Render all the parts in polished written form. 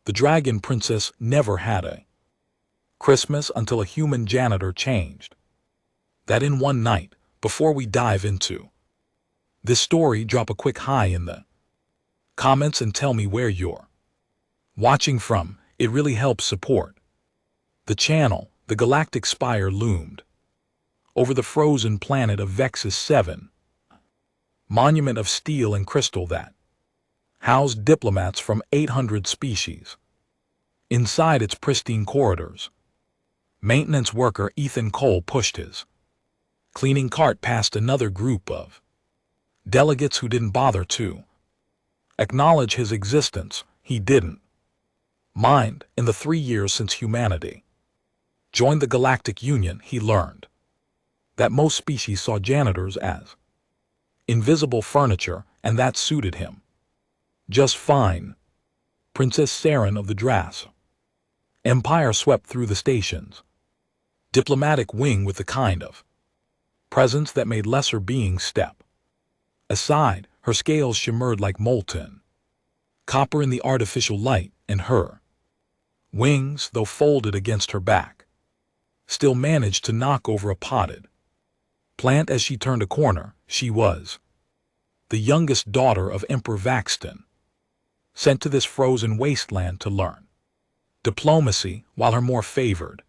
The Dragon Princess never had a Christmas until a human janitor changed that in one night. Before we dive into this story, drop a quick hi in the comments and tell me where you're watching from. It really helps support the channel. The galactic spire loomed over the frozen planet of Vexus 7, monument of steel and crystal that housed diplomats from 800 species. Inside its pristine corridors, maintenance worker Ethan Cole pushed his cleaning cart past another group of delegates who didn't bother to acknowledge his existence. He didn't mind. In the 3 years since humanity joined the Galactic Union, he learned that most species saw janitors as invisible furniture, and that suited him just fine. Princess Saren of the Dras Empire swept through the station's diplomatic wing with the kind of presence that made lesser beings step aside. Her scales shimmered like molten copper in the artificial light, and her wings, though folded against her back, still managed to knock over a potted plant as she turned a corner. She was the youngest daughter of Emperor Vaxton, sent to this frozen wasteland to learn diplomacy, while her more favored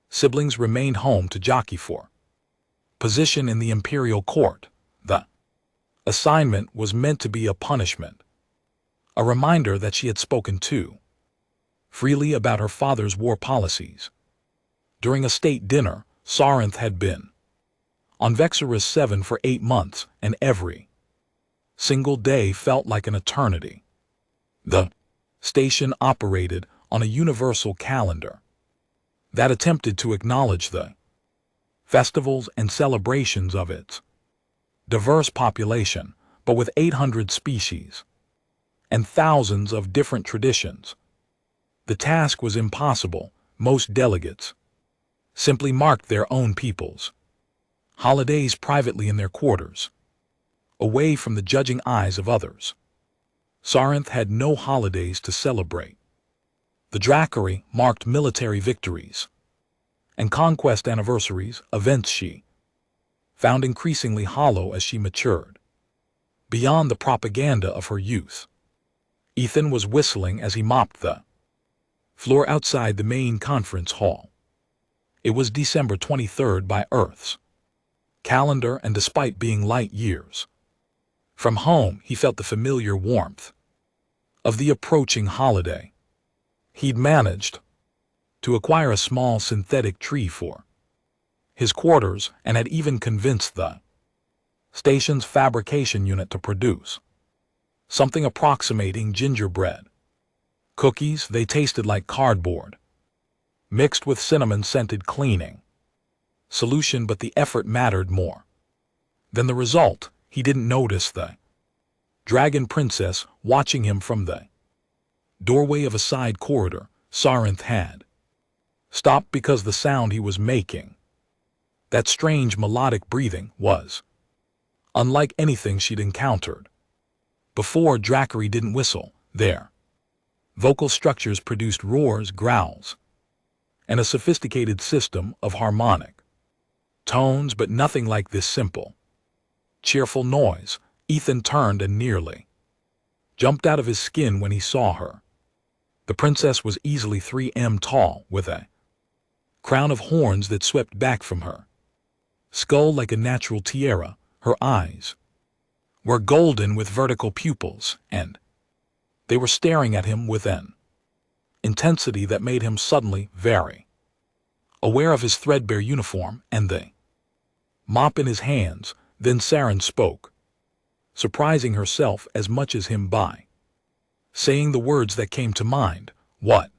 siblings remained home to jockey for position in the imperial court. The assignment was meant to be a punishment, a reminder that she had spoken too freely about her father's war policies. During a state dinner, Sarinth had been on Vexurus 7 for 8 months, and every single day felt like an eternity. The station operated on a universal calendar that attempted to acknowledge the festivals and celebrations of its diverse population, but with 800 species and thousands of different traditions, the task was impossible. Most delegates simply marked their own people's holidays privately in their quarters, away from the judging eyes of others. Sarinth had no holidays to celebrate. The Dracari marked military victories and conquest anniversaries, events she found increasingly hollow as she matured. Beyond the propaganda of her youth, Ethan was whistling as he mopped the floor outside the main conference hall. It was December 23rd by Earth's calendar, and despite being light years from home, he felt the familiar warmth of the approaching holiday. He'd managed to acquire a small synthetic tree for his quarters and had even convinced the station's fabrication unit to produce something approximating gingerbread cookies. They tasted like cardboard mixed with cinnamon-scented cleaning solution, but the effort mattered more than the result. He didn't notice the Dragon Princess watching him from the doorway of a side corridor. Sarinth had stopped because the sound he was making, that strange melodic breathing, was unlike anything she'd encountered before. Dracari didn't whistle. Their vocal structures produced roars, growls, and a sophisticated system of harmonic tones, but nothing like this simple, cheerful noise. Ethan turned and nearly jumped out of his skin when he saw her. The princess was easily 3 m tall, with a crown of horns that swept back from her skull like a natural tiara. Her eyes were golden with vertical pupils, and they were staring at him with an intensity that made him suddenly very aware of his threadbare uniform and the mop in his hands. Then Saren spoke, surprising herself as much as him by saying the words that came to mind. "What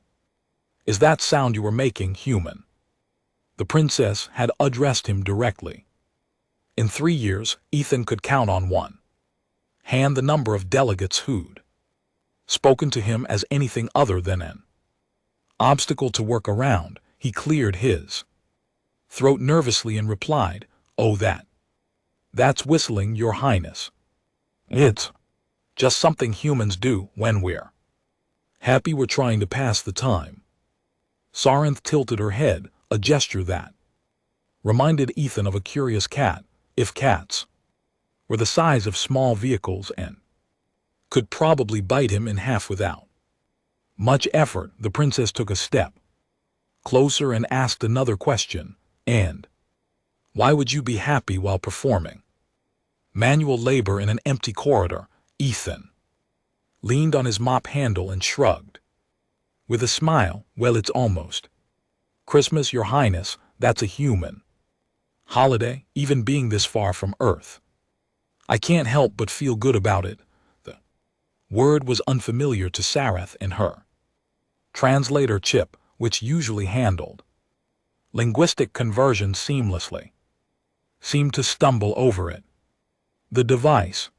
is that sound you were making, human?" The princess had addressed him directly. In 3 years, Ethan could count on one hand the number of delegates who'd spoken to him as anything other than an obstacle to work around. He cleared his throat nervously and replied, "Oh, that's whistling, Your Highness. It's just something humans do when we're Happy we're trying to pass the time. Sarinth tilted her head, a gesture that reminded Ethan of a curious cat, if cats were the size of small vehicles and could probably bite him in half without much effort. The princess took a step closer and asked another question, and why would you be happy while performing manual labor in an empty corridor? Ethan leaned on his mop handle and shrugged. With a smile, well, it's almost Christmas, Your Highness. That's a human holiday, even being this far from Earth. I can't help but feel good about it. The word was unfamiliar to Sareth and her translator Chip, which usually handled linguistic conversion seamlessly, seemed to stumble over it. The device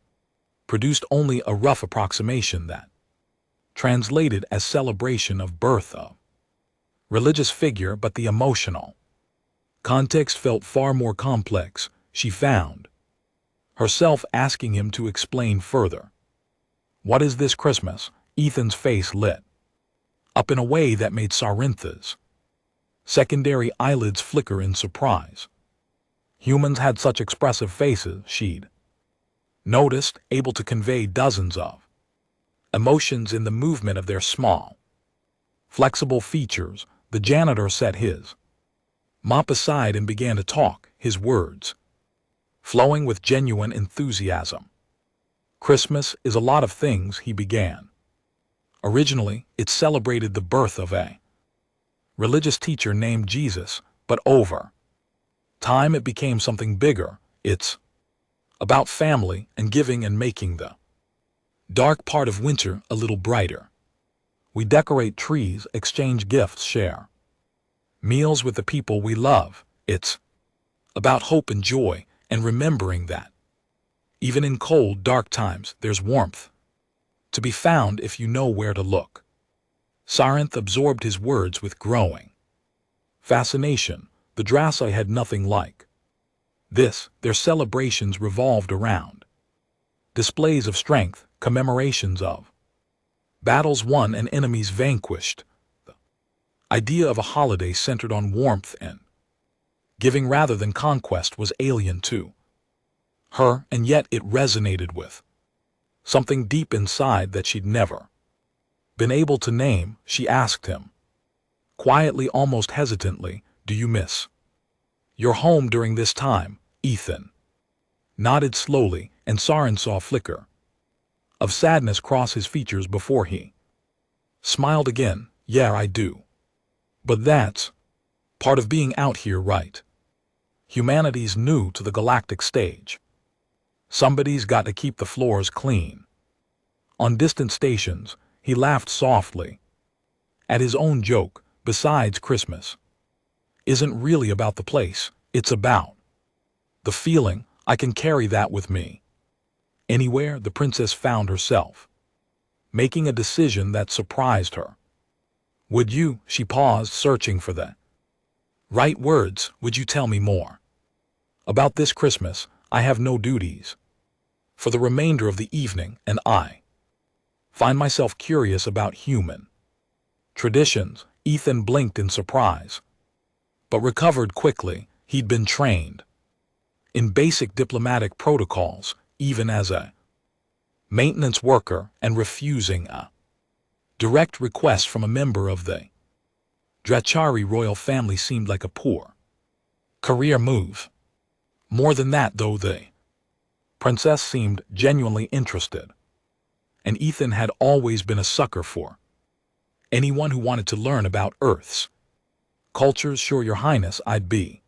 produced only a rough approximation that translated as celebration of birth of religious figure, but the emotional context felt far more complex. She found herself asking him to explain further. What is this Christmas? Ethan's face lit up in a way that made Sarintha's secondary eyelids flicker in surprise. Humans had such expressive faces, she'd noticed, able to convey dozens of emotions in the movement of their small, flexible features. The janitor set his mop aside and began to talk, his words flowing with genuine enthusiasm. Christmas is a lot of things, he began. Originally, it celebrated the birth of a religious teacher named Jesus, but over time it became something bigger. It's about family and giving and making the dark part of winter a little brighter. We decorate trees, exchange gifts, share meals with the people we love. It's about hope and joy, and remembering that even in cold, dark times, there's warmth to be found if you know where to look. Sarinth absorbed his words with growing fascination. The Drasai had nothing like this. Their celebrations revolved around displays of strength, commemorations of battles won and enemies vanquished. The idea of a holiday centered on warmth and giving rather than conquest was alien to her, and yet it resonated with something deep inside that she'd never been able to name. She asked him quietly, almost hesitantly, do you miss your home during this time? Ethan nodded slowly, and Sarin saw a flicker of sadness cross his features before he smiled again. Yeah, I do. But that's part of being out here, right? Humanity's new to the galactic stage. Somebody's got to keep the floors clean. On distant stations, he laughed softly at his own joke. Besides, Christmas isn't really about the place, it's about the feeling. I can carry that with me anywhere. The princess found herself making a decision that surprised her. Would you? She paused, searching for the right words. Would you tell me more about this Christmas? I have no duties for the remainder of the evening, and I find myself curious about human traditions. Ethan blinked in surprise, but recovered quickly. He'd been trained in basic diplomatic protocols, even as a maintenance worker, and refusing a direct request from a member of the Drachari royal family seemed like a poor career move. More than that, though, the princess seemed genuinely interested, and Ethan had always been a sucker for anyone who wanted to learn about Earth's cultures. Sure, Your Highness, I'd be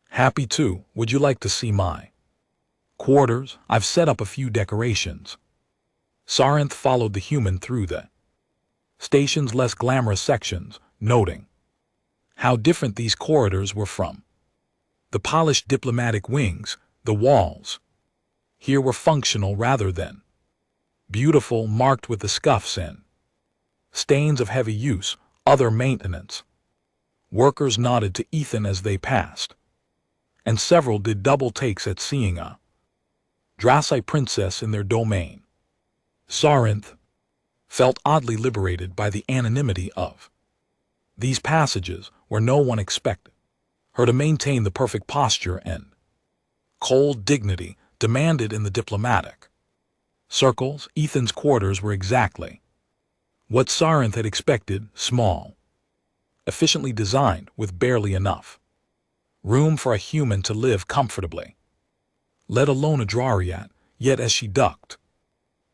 happy to. Would you like to see my quarters? I've set up a few decorations. Sarinth followed the human through the station's less glamorous sections, noting how different these corridors were from the polished diplomatic wings. The walls here were functional rather than beautiful, marked with the scuffs and stains of heavy use. Other maintenance workers nodded to Ethan as they passed, and several did double takes at seeing a Drasai princess in their domain. Sarinth felt oddly liberated by the anonymity of these passages where no one expected her to maintain the perfect posture and cold dignity demanded in the diplomatic circles. Ethan's quarters were exactly what Sarinth had expected: small, efficiently designed, with barely enough room for a human to live comfortably, let alone a drawriat. Yet as she ducked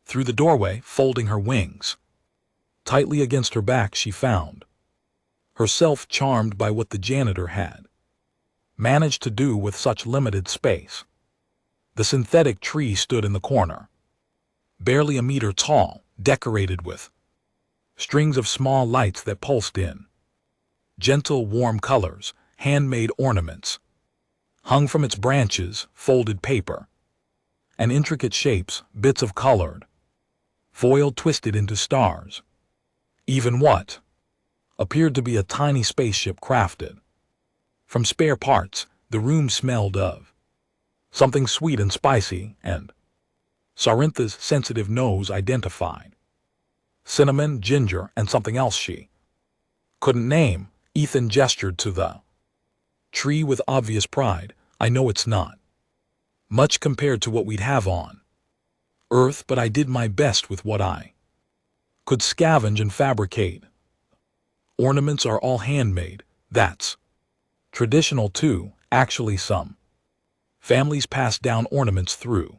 through the doorway, folding her wings tightly against her back, she found herself charmed by what the janitor had managed to do with such limited space. The synthetic tree stood in the corner, barely a meter tall, decorated with strings of small lights that pulsed in gentle, warm colors. Handmade ornaments hung from its branches, folded paper, and intricate shapes, bits of colored foil twisted into stars. Even what appeared to be a tiny spaceship crafted from spare parts. The room smelled of something sweet and spicy, and Sarintha's sensitive nose identified cinnamon, ginger, and something else she couldn't name. Ethan gestured to the tree with obvious pride. I know it's not much compared to what we'd have on Earth, but I did my best with what I could scavenge and fabricate. Ornaments are all handmade. That's traditional too. Actually, some families pass down ornaments through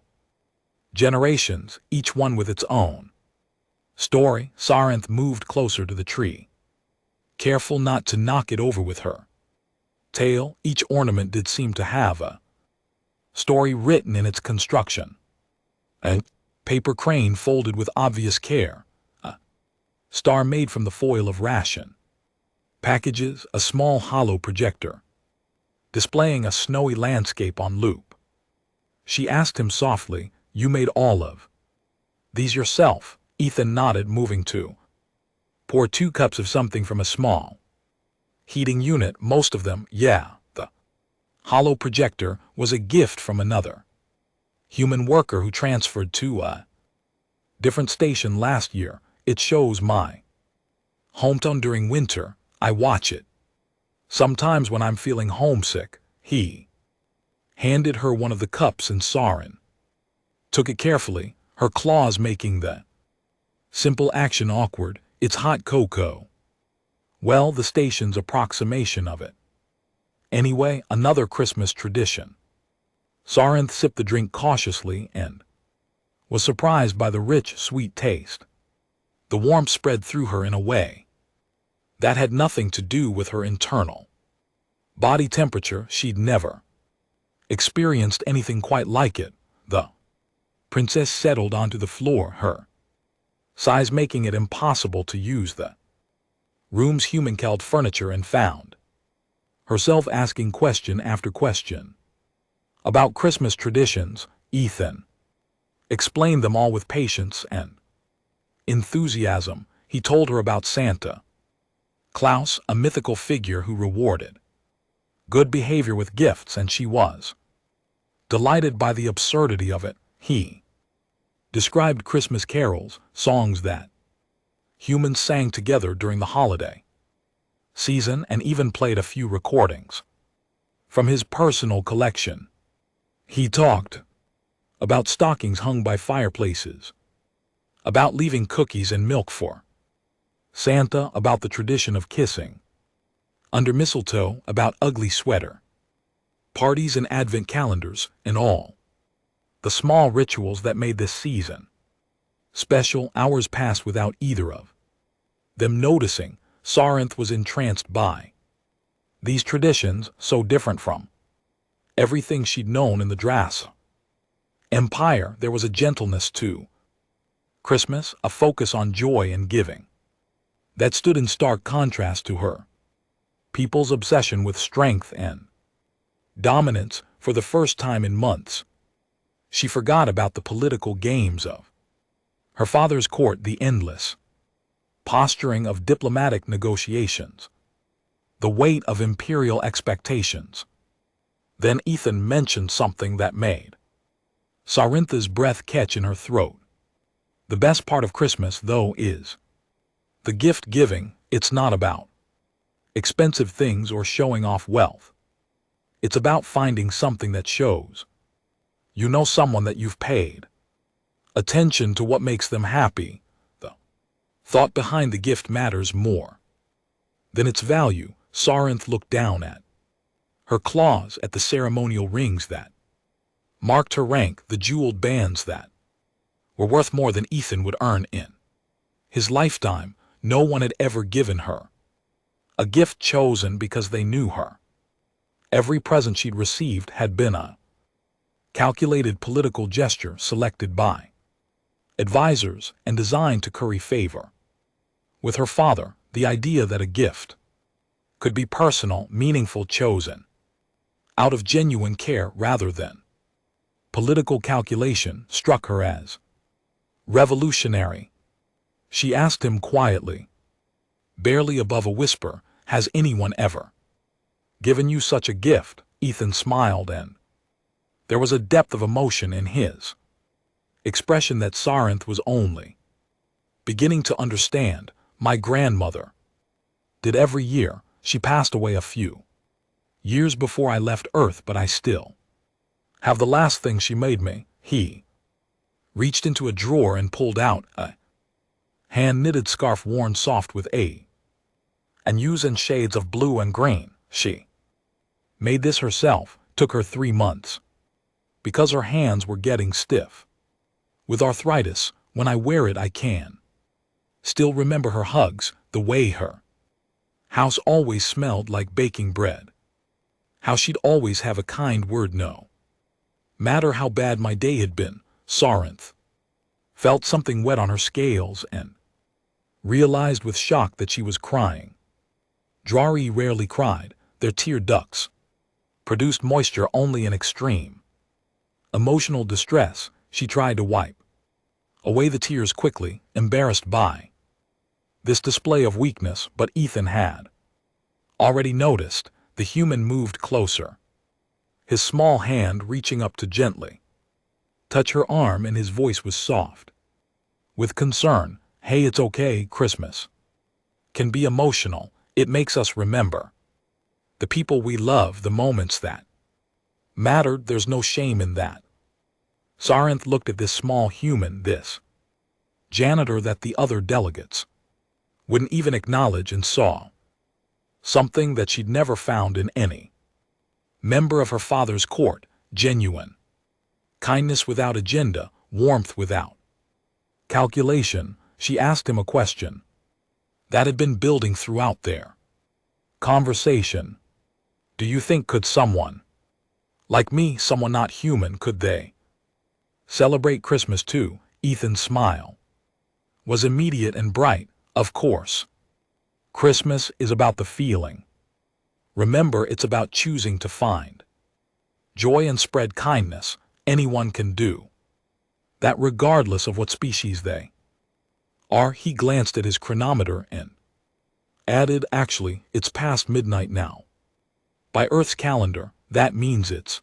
generations, each one with its own story. Sarinth moved closer to the tree, careful not to knock it over with her tail. Each ornament did seem to have a story written in its construction. A paper crane folded with obvious care, a star made from the foil of ration packages, a small hollow projector displaying a snowy landscape on loop. She asked him softly, "You made all of these yourself?" Ethan nodded, moving to pour 2 cups of something from a small heating unit. Most of them, yeah. The hollow projector was a gift from another human worker who transferred to a different station last year. It shows my hometown during winter. I watch it sometimes when I'm feeling homesick. He handed her one of the cups, and Sarin took it carefully, her claws making the simple action awkward. It's hot cocoa. Well, the station's approximation of it. Anyway, another Christmas tradition. Sarinth sipped the drink cautiously and was surprised by the rich, sweet taste. The warmth spread through her in a way that had nothing to do with her internal body temperature. She'd never experienced anything quite like it. The princess settled onto the floor, her size making it impossible to use the room's human-called furniture, and found herself asking question after question about Christmas traditions. Ethan explained them all with patience and enthusiasm. He told her about Santa Claus, a mythical figure who rewarded good behavior with gifts, and she was delighted by the absurdity of it. He described Christmas carols, songs that humans sang together during the holiday season, and even played a few recordings from his personal collection. He talked about stockings hung by fireplaces, about leaving cookies and milk for Santa, about the tradition of kissing under mistletoe, about ugly sweater parties and advent calendars, and all the small rituals that made this season special. Hours passed without either of them noticing. Sarinth was entranced by these traditions, so different from everything she'd known in the Drass Empire. There was a gentleness to Christmas, a focus on joy and giving that stood in stark contrast to her people's obsession with strength and dominance. For the first time in months, she forgot about the political games of her father's court, the endless posturing of diplomatic negotiations, the weight of imperial expectations. Then Ethan mentioned something that made Sarintha's breath catch in her throat. The best part of Christmas, though, is the gift giving. It's not about expensive things or showing off wealth. It's about finding something that shows you know someone that you've paid attention to what makes them happy. The thought behind the gift matters more than its value. Saranth looked down at her claws, at the ceremonial rings that marked her rank, the jeweled bands that were worth more than Ethan would earn in his lifetime. No one had ever given her a gift chosen because they knew her. Every present she'd received had been a calculated political gesture selected by advisors and designed to curry favor with her father. The idea that a gift could be personal, meaningful, chosen out of genuine care rather than political calculation struck her as revolutionary. She asked him quietly, barely above a whisper, "Has anyone ever given you such a gift?" Ethan smiled, and there was a depth of emotion in his expression that Saranth was only beginning to understand. "My grandmother did every year. She passed away a few years before I left Earth, but I still have the last thing she made me." He reached into a drawer and pulled out a hand-knitted scarf worn soft with and hues and shades of blue and green. She made this herself. Took her 3 months because her hands were getting stiff with arthritis. When I wear it, I can still remember her hugs, the way her house always smelled like baking bread, how she'd always have a kind word no matter how bad my day had been. Saranth felt something wet on her scales and realized with shock that she was crying. Drari rarely cried. Their tear ducts produced moisture only in extreme emotional distress. She tried to wipe away the tears quickly, embarrassed by this display of weakness, but Ethan had already noticed. The human moved closer, his small hand reaching up to gently touch her arm, and his voice was soft with concern. "Hey, it's okay. Christmas can be emotional. It makes us remember the people we love, the moments that mattered. There's no shame in that." Saranth looked at this small human, this janitor that the other delegates wouldn't even acknowledge, and saw something that she'd never found in any member of her father's court: genuine kindness without agenda, warmth without calculation. She asked him a question that had been building throughout their conversation. "Do you think could someone like me, someone not human, could they celebrate Christmas too?" Ethan's smile was immediate and bright. "Of course. Christmas is about the feeling. Remember, it's about choosing to find joy and spread kindness. Anyone can do that regardless of what species they are." He glanced at his chronometer and added, "Actually, it's past midnight now. By Earth's calendar, that means it's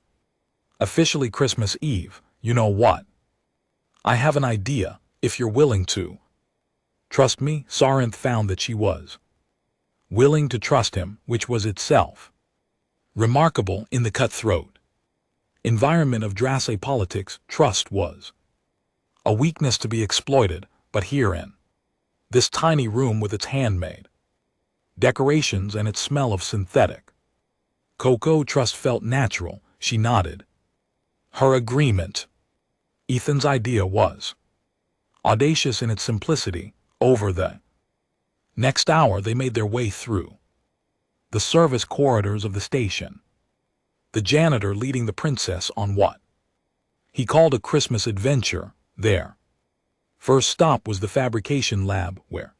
officially Christmas Eve. You know what? I have an idea, if you're willing to trust me." Saranth found that she was willing to trust him, which was itself remarkable. In the cutthroat environment of Drasse politics, trust was a weakness to be exploited, but here in this tiny room with its handmade decorations and its smell of synthetic cocoa, trust felt natural. She nodded her agreement. Ethan's idea was audacious in its simplicity. Over the next hour they made their way through the service corridors of the station, the janitor leading the princess on what he called a Christmas adventure. Their first stop was the fabrication lab, where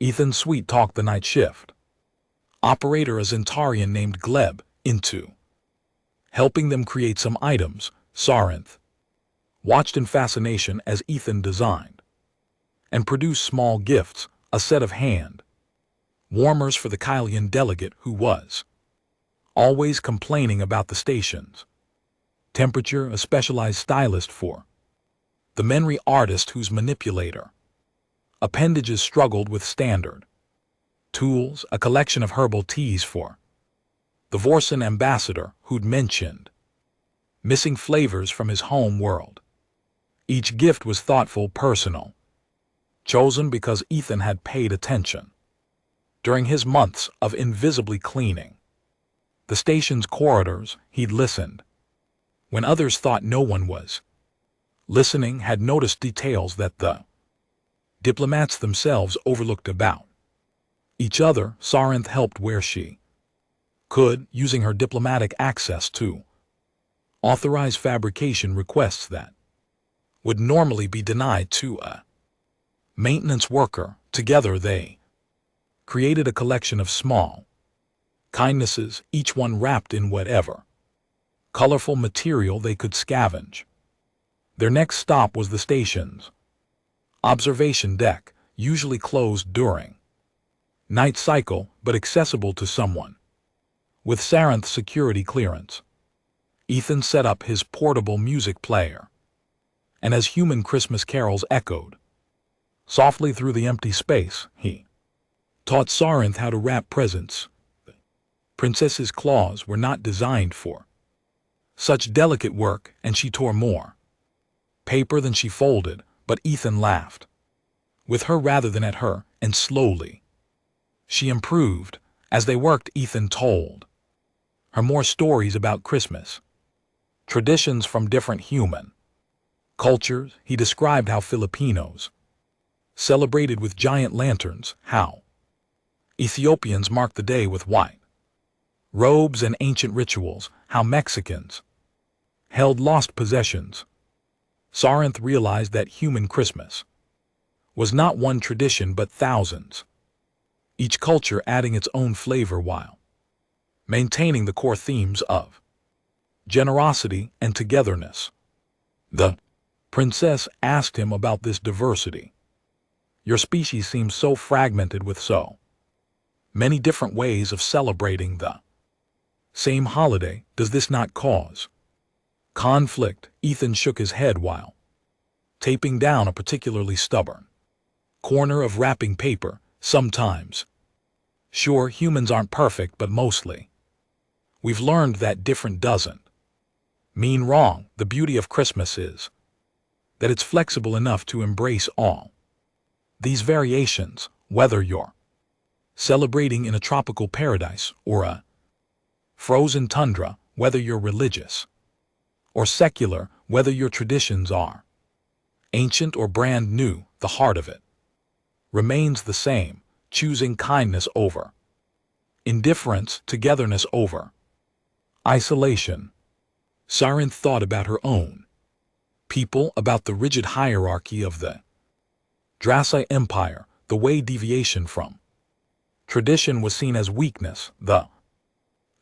Ethan Sweet talked the night shift operator, a Zentarian named Gleb, into helping them create some items. Saranth watched in fascination as Ethan designed and produced small gifts, a set of hand warmers for the Kylian delegate who was always complaining about the station's temperature, a specialized stylist for The memory artist whose manipulator appendages struggled with standard tools, a collection of herbal teas for the Vorsen ambassador who'd mentioned missing flavors from his home world. Each gift was thoughtful, personal, chosen because Ethan had paid attention. During his months of invisibly cleaning the station's corridors, he'd listened when others thought no one was listening, had noticed details that the diplomats themselves overlooked about each other. Sarinth helped where she could, using her diplomatic access to authorize fabrication requests that would normally be denied to a maintenance worker. Together they created a collection of small kindnesses, each one wrapped in whatever colorful material they could scavenge. Their next stop was the station's observation deck, usually closed during night cycle, but accessible to someone with Sarinth's security clearance. Ethan set up his portable music player, and as human Christmas carols echoed softly through the empty space, he taught Sarinth how to wrap presents. The princess's claws were not designed for such delicate work, and she tore more paper than she folded, but Ethan laughed with her rather than at her, and slowly she improved. As they worked, Ethan told her more stories about Christmas, traditions from different human cultures. He described how Filipinos celebrated with giant lanterns, how Ethiopians marked the day with white robes and ancient rituals, how Mexicans held lost possessions. Sarinth realized that human Christmas was not one tradition but thousands, each culture adding its own flavor while maintaining the core themes of generosity and togetherness. The princess asked him about this diversity. Your species seems so fragmented with so many different ways of celebrating the same holiday. Does this not cause conflict? Ethan shook his head while taping down a particularly stubborn corner of wrapping paper. Sometimes. Sure, humans aren't perfect, but mostly we've learned that different doesn't mean wrong. The beauty of Christmas is that it's flexible enough to embrace all these variations, whether you're celebrating in a tropical paradise or a frozen tundra, whether you're religious or secular, whether your traditions are ancient or brand new. The heart of it remains the same, choosing kindness over indifference, togetherness over isolation. Sarinth thought about her own people, about the rigid hierarchy of the Drasi Empire, the way deviation from tradition was seen as weakness, the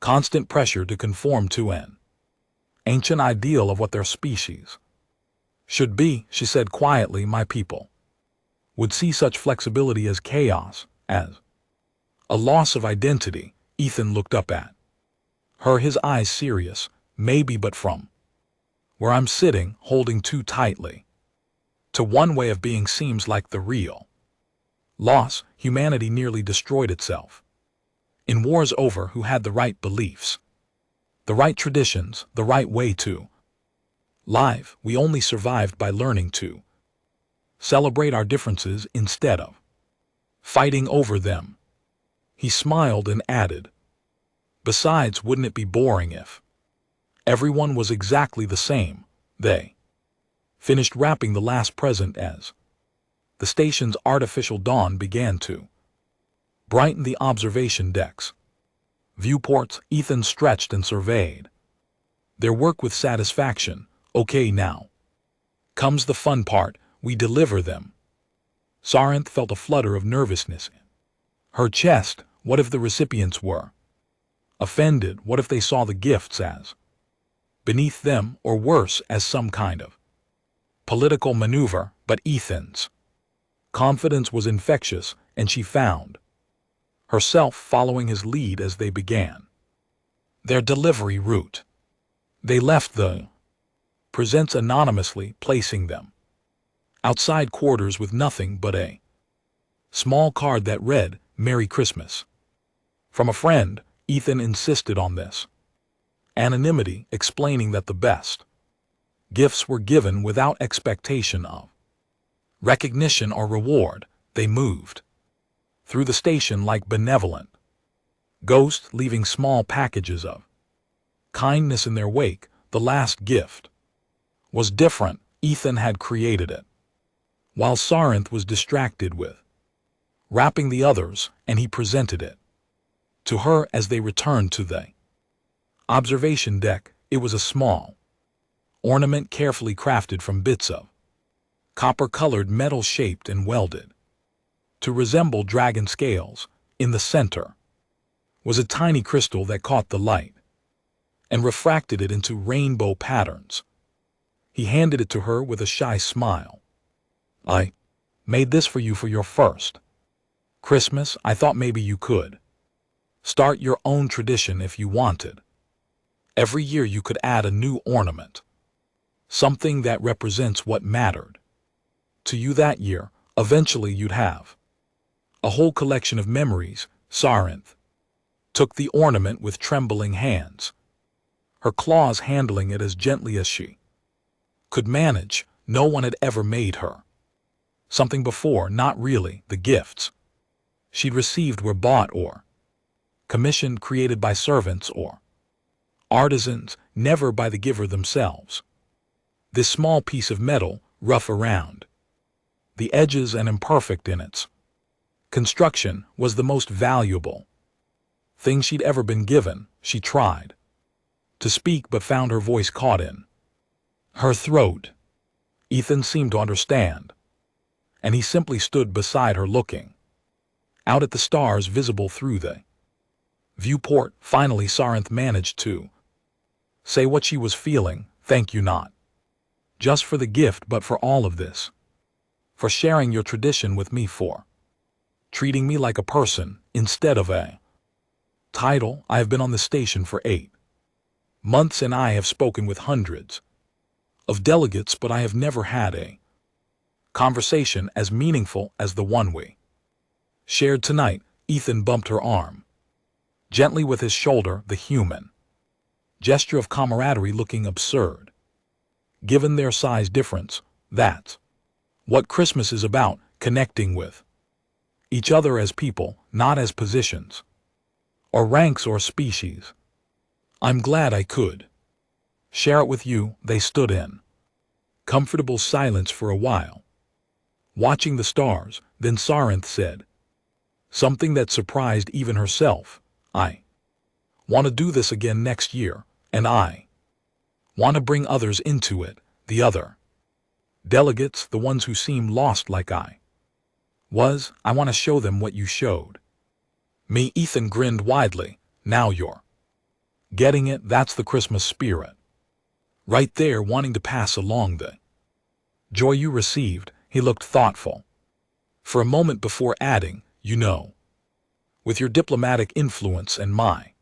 constant pressure to conform to an ancient ideal of what their species should be. She said quietly, my people would see such flexibility as chaos, as a loss of identity. Ethan looked up at her, his eyes serious. Maybe, but from where I'm sitting, holding too tightly to one way of being seems like the real loss. Humanity nearly destroyed itself in wars over who had the right beliefs, the right traditions, the right way to live. We only survived by learning to celebrate our differences instead of fighting over them. He smiled and added, besides, wouldn't it be boring if everyone was exactly the same? They finished wrapping the last present as the station's artificial dawn began to brighten the observation decks. Viewports. Ethan stretched and surveyed their work with satisfaction. Okay, now comes the fun part. We deliver them. Sarinth felt a flutter of nervousness in her chest. What if the recipients were offended? What if they saw the gifts as beneath them, or worse, as some kind of political maneuver? But Ethan's confidence was infectious, and she found herself following his lead as they began their delivery route. They left the presents anonymously, placing them Outside quarters with nothing but a small card that read, "Merry Christmas." From a friend, Ethan insisted on this anonymity, explaining that the best gifts were given without expectation of recognition or reward. They moved through the station like benevolent ghosts, leaving small packages of kindness in their wake. The last gift was different. Ethan had created it, while Sarinth was distracted with wrapping the others, and he presented it to her as they returned to the observation deck. It was a small ornament carefully crafted from bits of copper-colored metal shaped and welded to resemble dragon scales. In the center was a tiny crystal that caught the light and refracted it into rainbow patterns. He handed it to her with a shy smile. "I made this for you for your first Christmas. I thought maybe you could start your own tradition if you wanted. Every year you could add a new ornament, something that represents what mattered to you that year. Eventually you'd have a whole collection of memories." Sarinth took the ornament with trembling hands, her claws handling it as gently as she could manage. No one had ever made her something before, not really. The gifts she'd received were bought or commissioned, created by servants or artisans, never by the giver themselves. This small piece of metal, rough around the edges and imperfect in its construction, was the most valuable thing she'd ever been given. She tried to speak but found her voice caught in her throat. Ethan seemed to understand, and he simply stood beside her looking out at the stars visible through the viewport. Finally Sarinth managed to say what she was feeling. "Thank you, not just for the gift but for all of this, for sharing your tradition with me, for treating me like a person instead of a title. I have been on the station for 8 months and I have spoken with hundreds of delegates, but I have never had a conversation as meaningful as the one we shared tonight." Ethan bumped her arm gently with his shoulder, the human gesture of camaraderie looking absurd given their size difference. "That's what Christmas is about, connecting with each other as people, not as positions or ranks or species. I'm glad I could share it with you." They stood in comfortable silence for a while, watching the stars. Then Sarinth said something that surprised even herself. "I want to do this again next year, and I want to bring others into it, the other delegates, the ones who seem lost like I was. I want to show them what you showed me." Ethan grinned widely. "Now you're getting it. That's the Christmas spirit right there, wanting to pass along the joy you received." He looked thoughtful for a moment before adding, "You know, with your diplomatic influence and my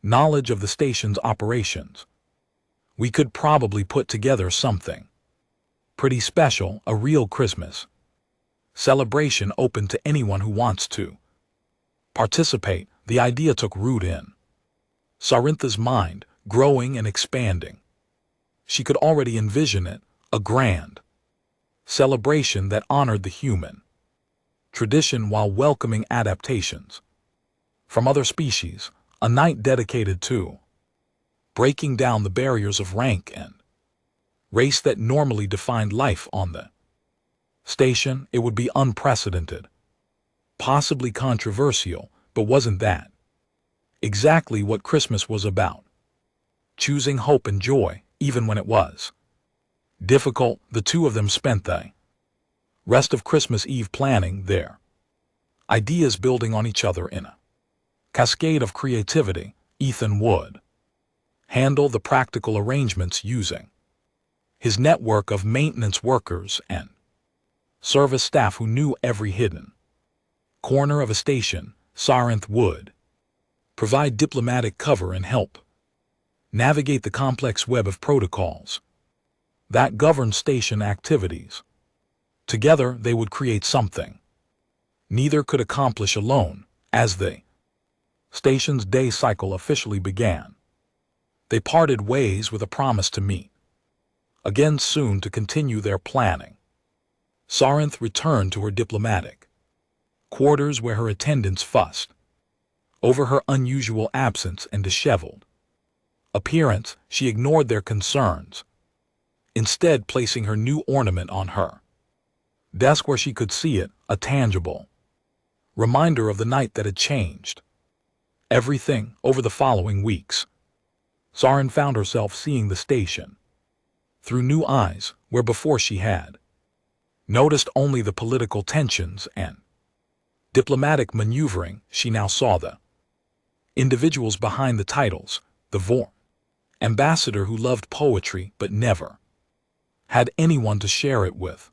knowledge of the station's operations, we could probably put together something pretty special, a real Christmas celebration open to anyone who wants to participate." The idea took root in Sarintha's mind, growing and expanding. She could already envision it, a grand celebration that honored the human tradition while welcoming adaptations from other species, a night dedicated to breaking down the barriers of rank and race that normally defined life on the station. It would be unprecedented, possibly controversial, but wasn't that exactly what Christmas was about? Choosing hope and joy, even when it was difficult. The two of them spent the rest of Christmas Eve planning their ideas, building on each other in a cascade of creativity. Ethan would handle the practical arrangements using his network of maintenance workers and service staff who knew every hidden corner of a station. Sarinth would provide diplomatic cover and help navigate the complex web of protocols that govern station activities. Together they would create something neither could accomplish alone. As the station's day cycle officially began, they parted ways with a promise to meet again soon to continue their planning. Sarinth returned to her diplomatic quarters where her attendants fussed over her unusual absence and disheveled appearance. She ignored their concerns, instead placing her new ornament on her desk where she could see it, a tangible reminder of the night that had changed everything. Over the following weeks, Sarin found herself seeing the station through new eyes where before she had noticed only the political tensions and diplomatic maneuvering. She now saw the individuals behind the titles, the Vor ambassador who loved poetry but never had anyone to share it with,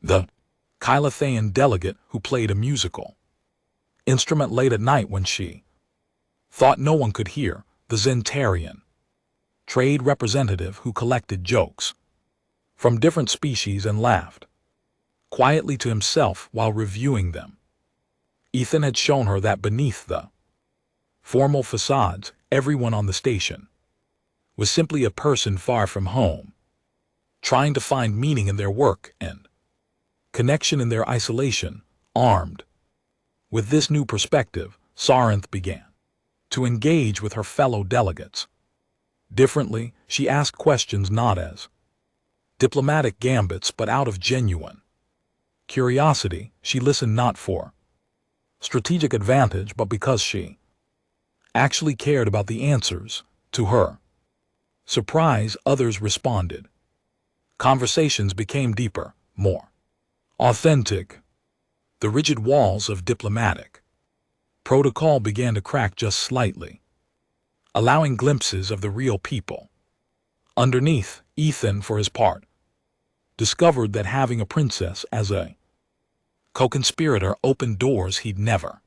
the Kylothean delegate who played a musical instrument late at night when she thought no one could hear, the Zentarian trade representative who collected jokes from different species and laughed quietly to himself while reviewing them. Ethan had shown her that beneath the formal facades, everyone on the station was simply a person far from home, trying to find meaning in their work and connection in their isolation. Armed with this new perspective, Sarinth began to engage with her fellow delegates differently. She asked questions not as diplomatic gambits but out of genuine curiosity. She listened not for strategic advantage but because she actually cared about the answers. To her surprise, others responded. Conversations became deeper, more authentic. The rigid walls of diplomatic protocol began to crack just slightly, allowing glimpses of the real people underneath. Ethan, for his part, discovered that having a princess as a co-conspirator opened doors he'd never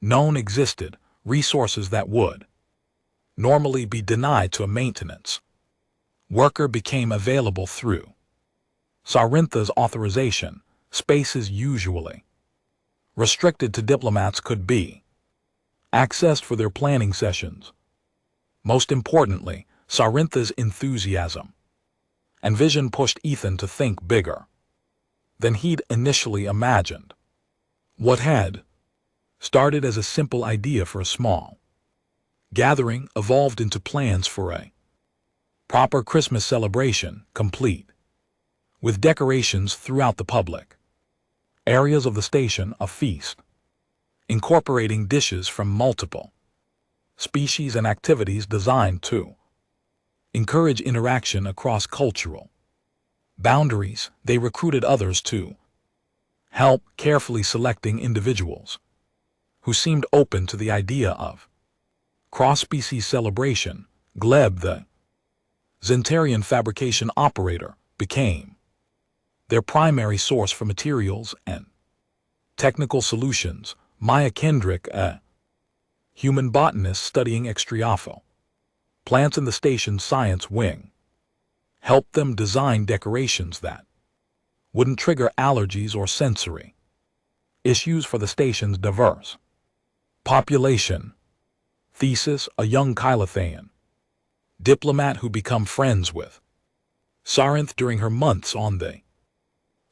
known existed, resources that would normally be denied to a maintenance worker became available through Sarintha's authorization. Spaces usually restricted to diplomats could be accessed for their planning sessions. Most importantly, Sarintha's enthusiasm and vision pushed Ethan to think bigger than he'd initially imagined. What had started as a simple idea for a small gathering evolved into plans for a proper Christmas celebration, complete with decorations throughout the public areas of the station, a feast incorporating dishes from multiple species and activities designed to encourage interaction across cultural boundaries. They recruited others to help, carefully selecting individuals who seemed open to the idea of cross-species celebration. Gleb, the Zentarian fabrication operator, became their primary source for materials and technical solutions. Maya Kendrick, a human botanist studying extriophil plants in the station's science wing, helped them design decorations that wouldn't trigger allergies or sensory issues for the station's diverse population. Thesis, a young Kylothean diplomat who become friends with Sarinth during her months on the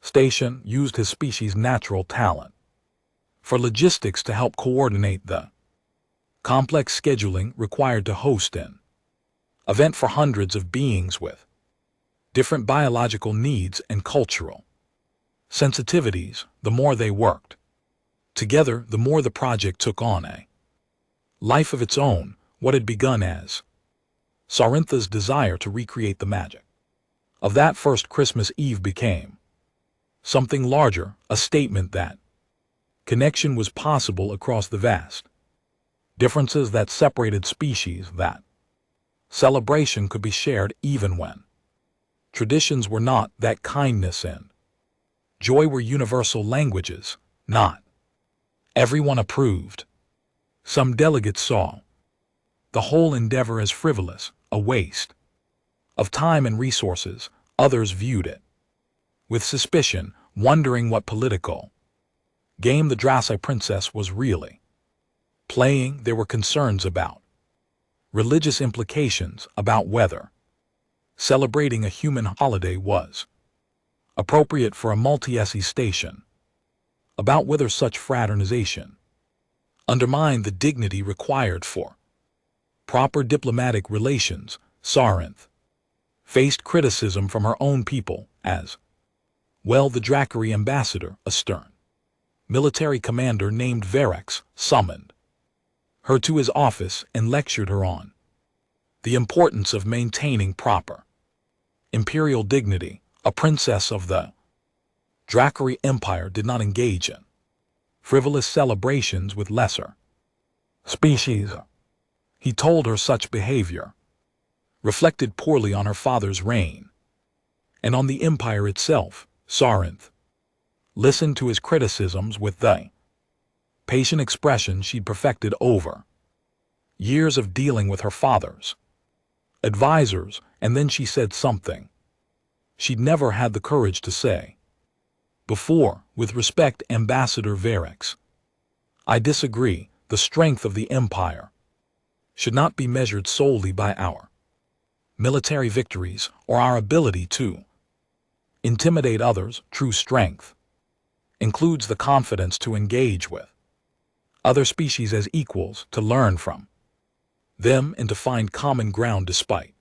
station, used his species' natural talent for logistics to help coordinate the complex scheduling required to host an event for hundreds of beings with different biological needs and cultural sensitivities. The more they worked together, the more the project took on a life of its own. What had begun as Sarintha's desire to recreate the magic of that first Christmas Eve became something larger, a statement that connection was possible across the vast differences that separated species, that celebration could be shared even when traditions were not, that kindness and joy were universal languages. Not everyone approved. Some delegates saw the whole endeavor as frivolous, a waste of time and resources. Others viewed it with suspicion. wondering what political game the Dracai princess was really playing. There were concerns about religious implications, about whether celebrating a human holiday was appropriate for a multi-SE station, about whether such fraternization undermined the dignity required for proper diplomatic relations. Sarinth faced criticism from her own people as well. The Dracari ambassador, a stern military commander named Verax, summoned her to his office and lectured her on the importance of maintaining proper imperial dignity. A princess of the Dracari Empire did not engage in frivolous celebrations with lesser species. He told her such behavior reflected poorly on her father's reign and on the empire itself. Sarinth listened to his criticisms with the patient expression she'd perfected over years of dealing with her father's advisors, and then she said something she'd never had the courage to say before. With respect, Ambassador Verax, I disagree. The strength of the empire should not be measured solely by our military victories or our ability to intimidate others. True strength includes the confidence to engage with other species as equals, to learn from them, and to find common ground despite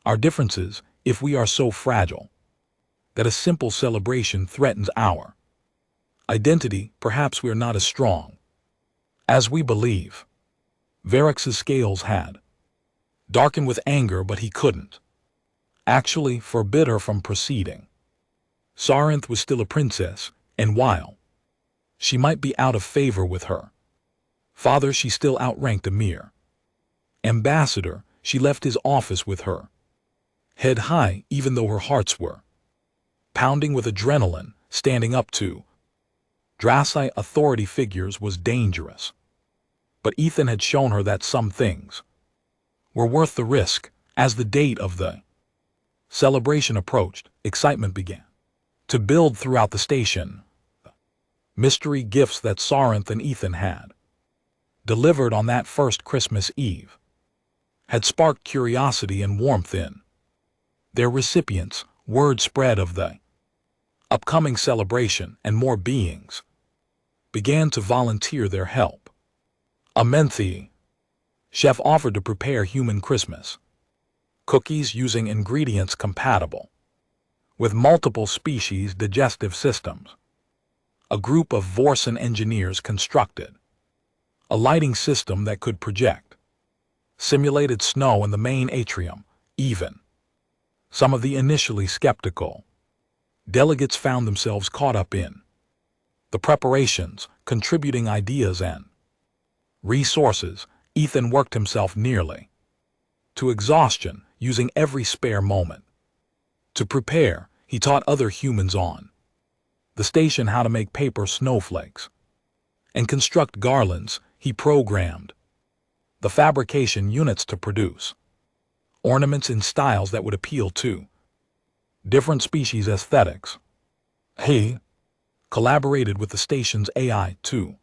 our differences. If we are so fragile that a simple celebration threatens our identity, perhaps we are not as strong as we believe. Verax's scales had darkened with anger, but he couldn't actually forbid her from proceeding. Sarinth was still a princess, and while she might be out of favor with her father, she still outranked a mere ambassador. She left his office with her head high, even though her hearts were pounding with adrenaline. Standing up to Dracai authority figures was dangerous, but Ethan had shown her that some things were worth the risk. As the date of the celebration approached, excitement began to build throughout the station. The mystery gifts that Sarinth and Ethan had delivered on that first Christmas Eve had sparked curiosity and warmth in their recipients. Word spread of the upcoming celebration, and more beings began to volunteer their help. A menthe chef offered to prepare human Christmas cookies using ingredients compatible with multiple species' digestive systems. A group of Vorsan engineers constructed a lighting system that could project simulated snow in the main atrium. Even some of the initially skeptical delegates found themselves caught up in the preparations, contributing ideas and resources. Ethan worked himself nearly to exhaustion, using every spare moment to prepare. He taught other humans on the station how to make paper snowflakes and construct garlands. He programmed the fabrication units to produce ornaments in styles that would appeal to different species' aesthetics. He collaborated with the station's AI to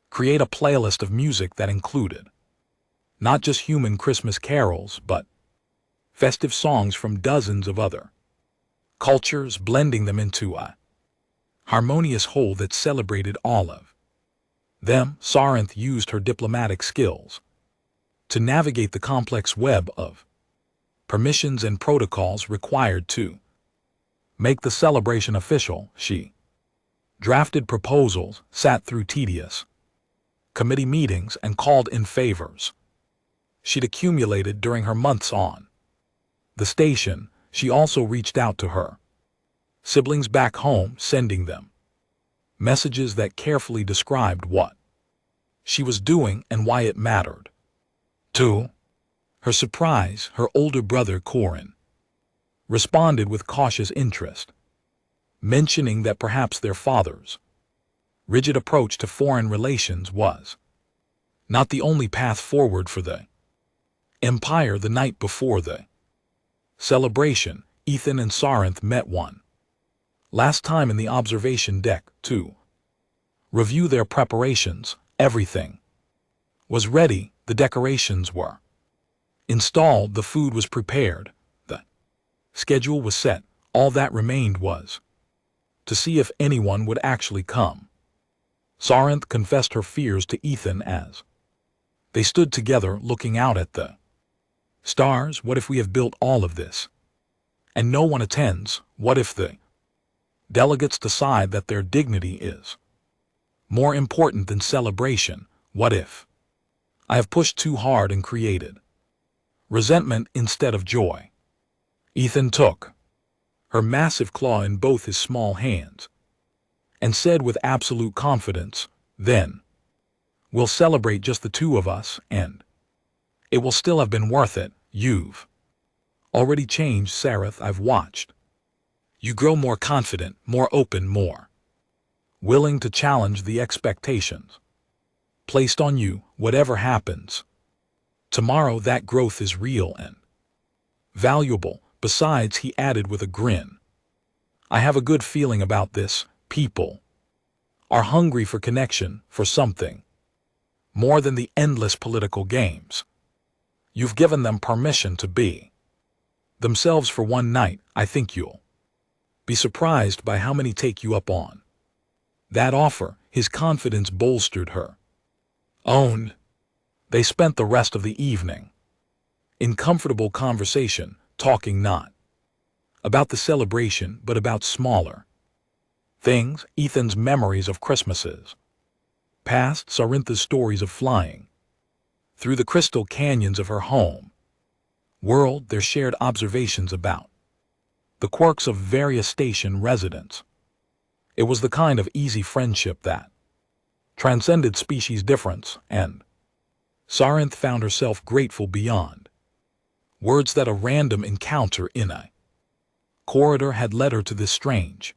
create a playlist of music that included not just human Christmas carols, but festive songs from dozens of other cultures, blending them into a harmonious whole that celebrated all of them. Sarinth used her diplomatic skills to navigate the complex web of permissions and protocols required to make the celebration official. She drafted proposals, sat through tedious committee meetings, and called in favors she'd accumulated during her months on the station. She also reached out to her siblings back home, sending them messages that carefully described what she was doing and why it mattered. To her surprise, her older brother Corin responded with cautious interest, mentioning that perhaps their father's rigid approach to foreign relations was not the only path forward for the empire. The night before the celebration, Ethan and Sarinth met one Last time in the observation deck, to review their preparations, everything was ready, the decorations were installed, the food was prepared, the schedule was set. All that remained was to see if anyone would actually come. Sarinth confessed her fears to Ethan as they stood together looking out at the stars. What if we have built all of this and no one attends? What if the delegates decide that their dignity is more important than celebration? What if I have pushed too hard and created resentment instead of joy? Ethan took her massive claw in both his small hands and said with absolute confidence, "Then we'll celebrate just the two of us, and it will still have been worth it. You've already changed, Sarinth. I've watched you grow more confident, more open, more willing to challenge the expectations placed on you. Whatever happens tomorrow, that growth is real and valuable." Besides, he added with a grin, "I have a good feeling about this. People are hungry for connection, for something more than the endless political games. You've given them permission to be themselves for one night. I think you'll be surprised by how many take you up on that offer." His confidence bolstered her own. They spent the rest of the evening in comfortable conversation, talking not about the celebration but about smaller things, Ethan's memories of Christmases past, Sarintha's stories of flying through the crystal canyons of her home world, their shared observations about the quirks of various station residents. It was the kind of easy friendship that transcended species difference, and Sarinth found herself grateful beyond words that a random encounter in a corridor had led her to this strange,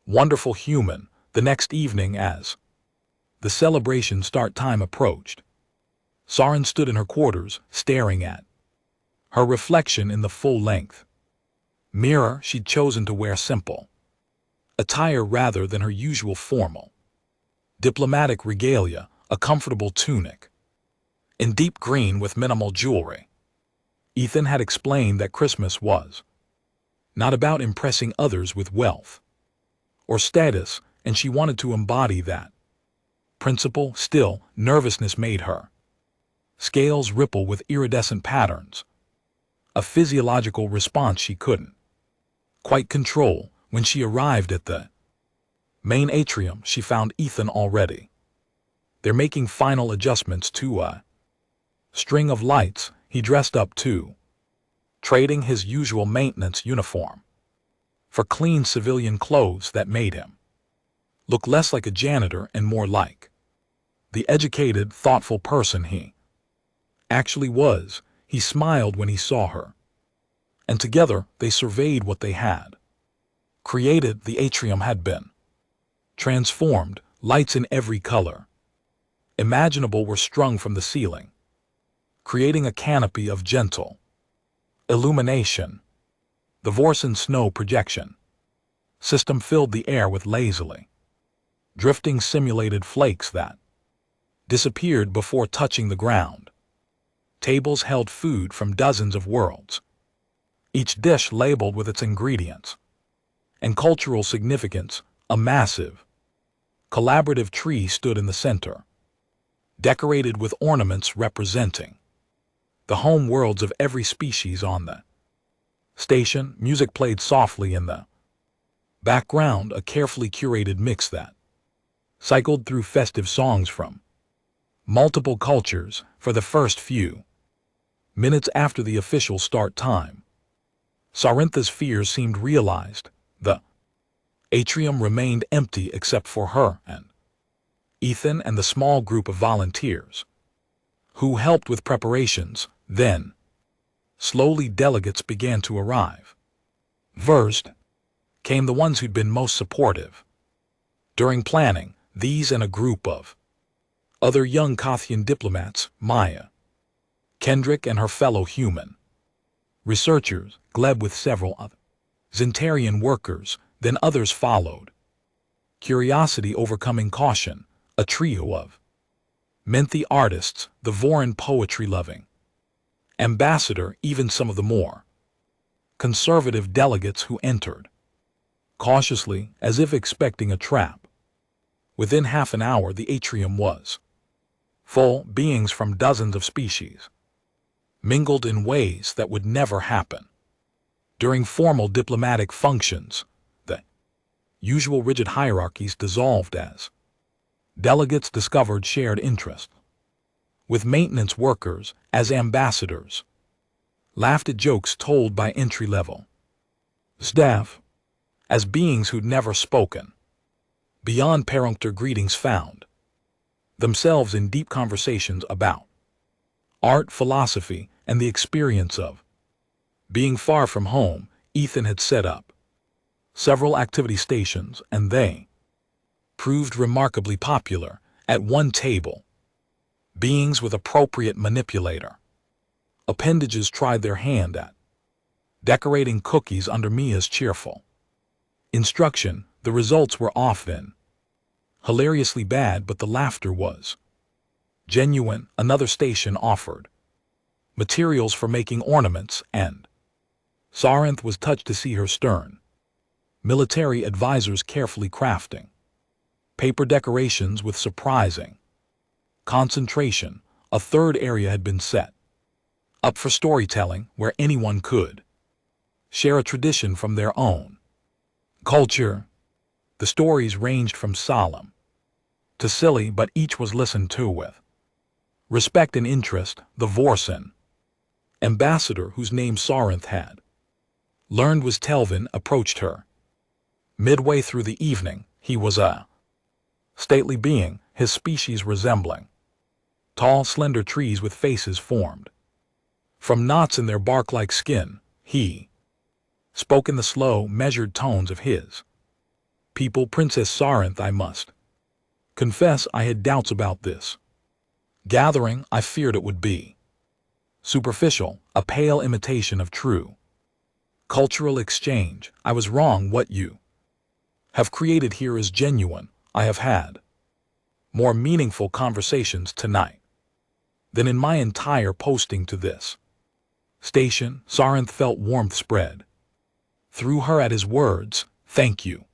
wonderful human. The next evening, as the celebration start time approached, Sarinth stood in her quarters, staring at her reflection in the full-length mirror. She'd chosen to wear simple attire rather than her usual formal diplomatic regalia, a comfortable tunic in deep green with minimal jewelry. Ethan had explained that Christmas was not about impressing others with wealth or status, and she wanted to embody that principle. Still, nervousness made her scales ripple with iridescent patterns, a physiological response she couldn't quite control. When she arrived at the main atrium, she found Ethan already. They're making final adjustments to a string of lights. He dressed up too, trading his usual maintenance uniform for clean civilian clothes that made him look less like a janitor and more like the educated, thoughtful person he actually was. He smiled when he saw her, and together they surveyed what they had created. The atrium had been transformed. Lights in every color imaginable were strung from the ceiling, creating a canopy of gentle illumination. The Vorsen snow projection system filled the air with lazily drifting simulated flakes that disappeared before touching the ground. Tables held food from dozens of worlds, each dish labeled with its ingredients and cultural significance. A massive, collaborative tree stood in the center, decorated with ornaments representing the home worlds of every species on the station. Music played softly in the background, a carefully curated mix that cycled through festive songs from multiple cultures. For the first few minutes after the official start time, Sarintha's fears seemed realized. The atrium remained empty except for her and Ethan and the small group of volunteers who helped with preparations. Then, slowly delegates began to arrive. First came the ones who'd been most supportive during planning, these and a group of other young Kothian diplomats, Maya, Kendrick and her fellow human researchers, Gleb with several other Zentarian workers. Then others followed. Curiosity overcoming caution, a trio of menthy artists, the Voron poetry-loving ambassador, even some of the more conservative delegates who entered cautiously, as if expecting a trap. Within half an hour the atrium was full, beings from dozens of species, mingled in ways that would never happen during formal diplomatic functions. The usual rigid hierarchies dissolved as delegates discovered shared interests, with maintenance workers as ambassadors, laughed at jokes told by entry-level staff as beings who'd never spoken, beyond perfunctory greetings found themselves in deep conversations about art, philosophy, and the experience of being far from home. Ethan had set up several activity stations, and they proved remarkably popular. At one table, beings with appropriate manipulator appendages tried their hand at decorating cookies under Mia's cheerful instruction. The results were often hilariously bad, but the laughter was genuine. Another station offered materials for making ornaments, and Sarinth was touched to see her stern military advisors carefully crafting paper decorations with surprising concentration. A third area had been set up for storytelling, where anyone could share a tradition from their own culture. The stories ranged from solemn to silly, but each was listened to with respect and interest. The Vorson ambassador, whose name Sarinth had learned was Telvin, approached her midway through the evening. He was a stately being, his species resembling tall, slender trees with faces formed from knots in their bark-like skin. He spoke in the slow, measured tones of his people. Princess Sarinth, I must confess I had doubts about this gathering. I feared it would be superficial, a pale imitation of true cultural exchange. I was wrong. What you have created here is genuine. I have had more meaningful conversations tonight than in my entire posting to this station. Sarinth felt warmth spread through her at his words. Thank you,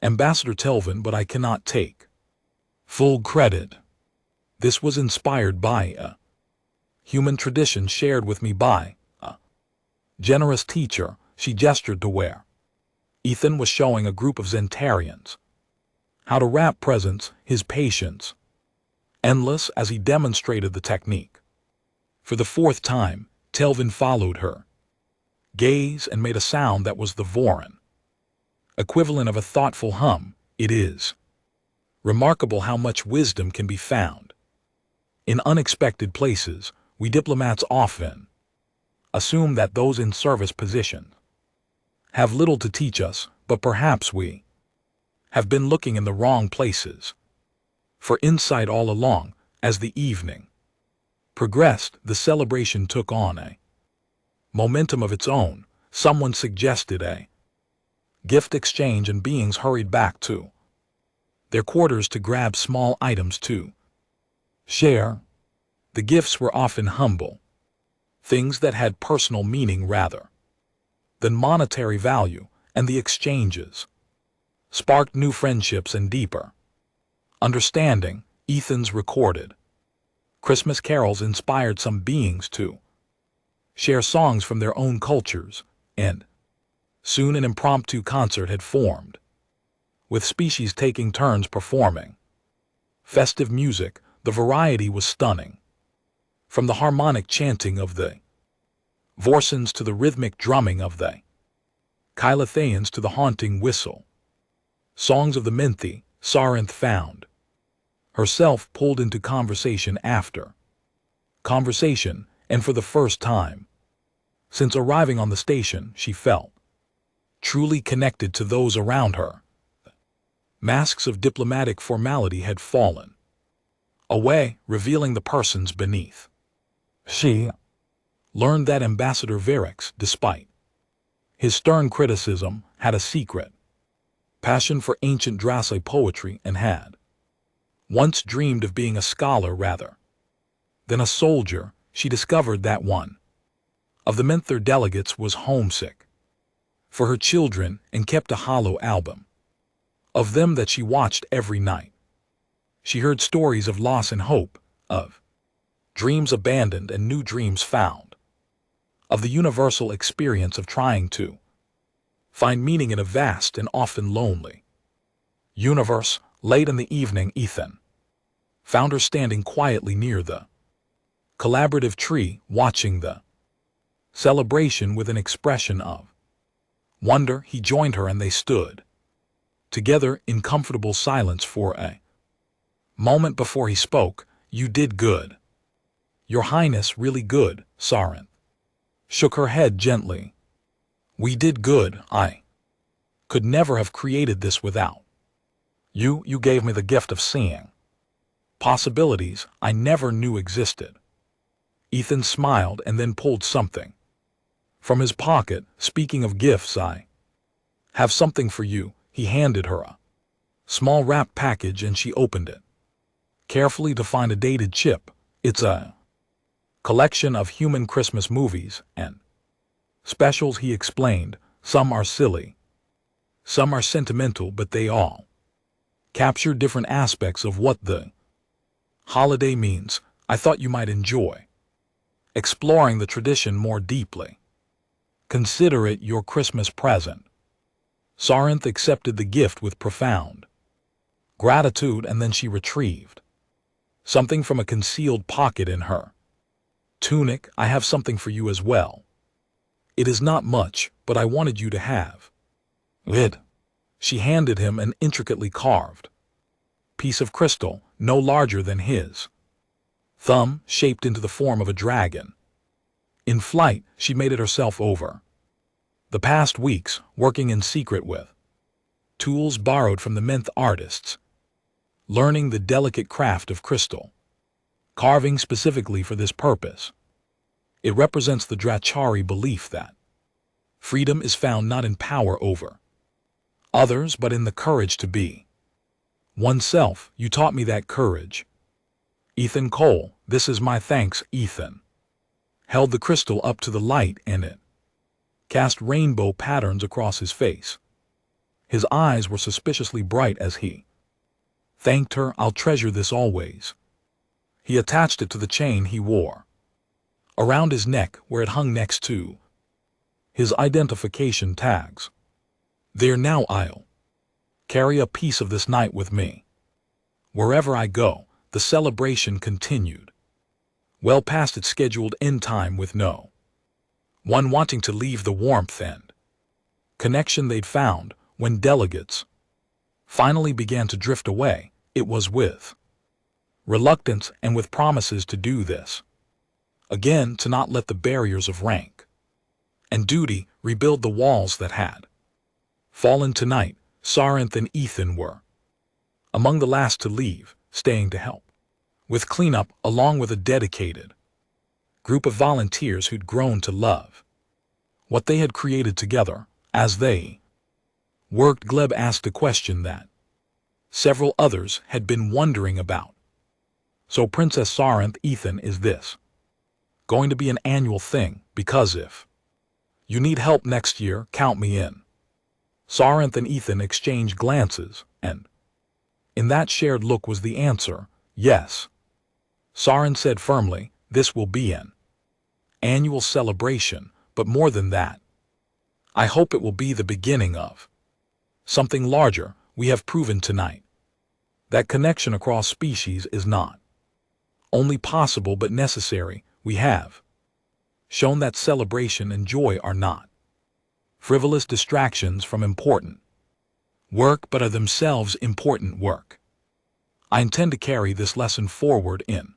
Ambassador Telvin, but I cannot take full credit. This was inspired by a human tradition shared with me by a generous teacher. She gestured to where Ethan was showing a group of Zentarians how to wrap presents, his patience endless as he demonstrated the technique. For the fourth time, Telvin followed her gaze and made a sound that was the Voron equivalent of a thoughtful hum. It is remarkable how much wisdom can be found in unexpected places. We diplomats often assume that those in service positions have little to teach us, but perhaps we have been looking in the wrong places for insight all along. As the evening progressed, the celebration took on a momentum of its own. Someone suggested a gift exchange, and beings hurried back to their quarters to grab small items to share. The gifts were often humble, things that had personal meaning rather than monetary value, and the exchanges sparked new friendships and deeper understanding. Ethan's recorded Christmas carols inspired some beings to share songs from their own cultures, and soon an impromptu concert had formed, with species taking turns performing festive music. The variety was stunning, from the harmonic chanting of the Vorsons to the rhythmic drumming of the Kylothayans to the haunting whistle songs of the Menthy. Sarinth found herself pulled into conversation after conversation, and for the first time since arriving on the station, she felt truly connected to those around her. Masks of diplomatic formality had fallen away, revealing the persons beneath. She learned that Ambassador Varix, despite his stern criticism, had a secret passion for ancient Drasse poetry, and had once dreamed of being a scholar rather than a soldier. She discovered that one of the Menther delegates was homesick for her children and kept a hollow album of them that she watched every night. She heard stories of loss and hope, of dreams abandoned and new dreams found, of the universal experience of trying to find meaning in a vast and often lonely universe. Late in the evening, Ethan found her standing quietly near the collaborative tree, watching the celebration with an expression of wonder. He joined her and they stood together in comfortable silence for a moment before he spoke. "You did good, Your Highness, really good." Sarenth shook her head gently. "We did good. I could never have created this without you. You gave me the gift of seeing possibilities I never knew existed." Ethan smiled and then pulled something from his pocket. "Speaking of gifts, I have something for you." He handed her a small wrapped package and she opened it carefully to find a dated chip. "It's a collection of human Christmas movies and specials," he explained. "Some are silly, some are sentimental, but they all capture different aspects of what the holiday means. I thought you might enjoy exploring the tradition more deeply. Consider it your Christmas present." Sarenth accepted the gift with profound gratitude, and then she retrieved something from a concealed pocket in her tunic. "I have something for you as well. It is not much, but I wanted you to have it." She handed him an intricately carved piece of crystal, no larger than his thumb, shaped into the form of a dragon. In flight, she made it herself over the past weeks, working in secret with tools borrowed from the Menth artists, learning the delicate craft of crystal carving specifically for this purpose. It represents the Drachari belief that freedom is found not in power over others, but in the courage to be oneself. "You taught me that courage, Ethan Cole. This is my thanks." Ethan held the crystal up to the light and it cast rainbow patterns across his face. His eyes were suspiciously bright as he thanked her. "I'll treasure this always." He attached it to the chain he wore around his neck, where it hung next to his identification tags. "There, now I'll carry a piece of this night with me wherever I go." The celebration continued well past its scheduled end time, with no one wanting to leave the warmth and connection they'd found. When delegates finally began to drift away, it was with reluctance and with promises to do this again, to not let the barriers of rank and duty rebuild the walls that had fallen. Tonight, Sarenth and Ethan were among the last to leave, staying to help with cleanup along with a dedicated group of volunteers who'd grown to love what they had created together. As they worked, Gleb asked a question that several others had been wondering about. "So, Princess Sarenth, Ethan, is this going to be an annual thing? Because if you need help next year, count me in." Sarenth and Ethan exchanged glances, and in that shared look was the answer, "Yes." Sarenth said firmly, "This will be an annual celebration, but more than that, I hope it will be the beginning of something larger. We have proven tonight that connection across species is not only possible but necessary. We have shown that celebration and joy are not frivolous distractions from important work, but are themselves important work. I intend to carry this lesson forward in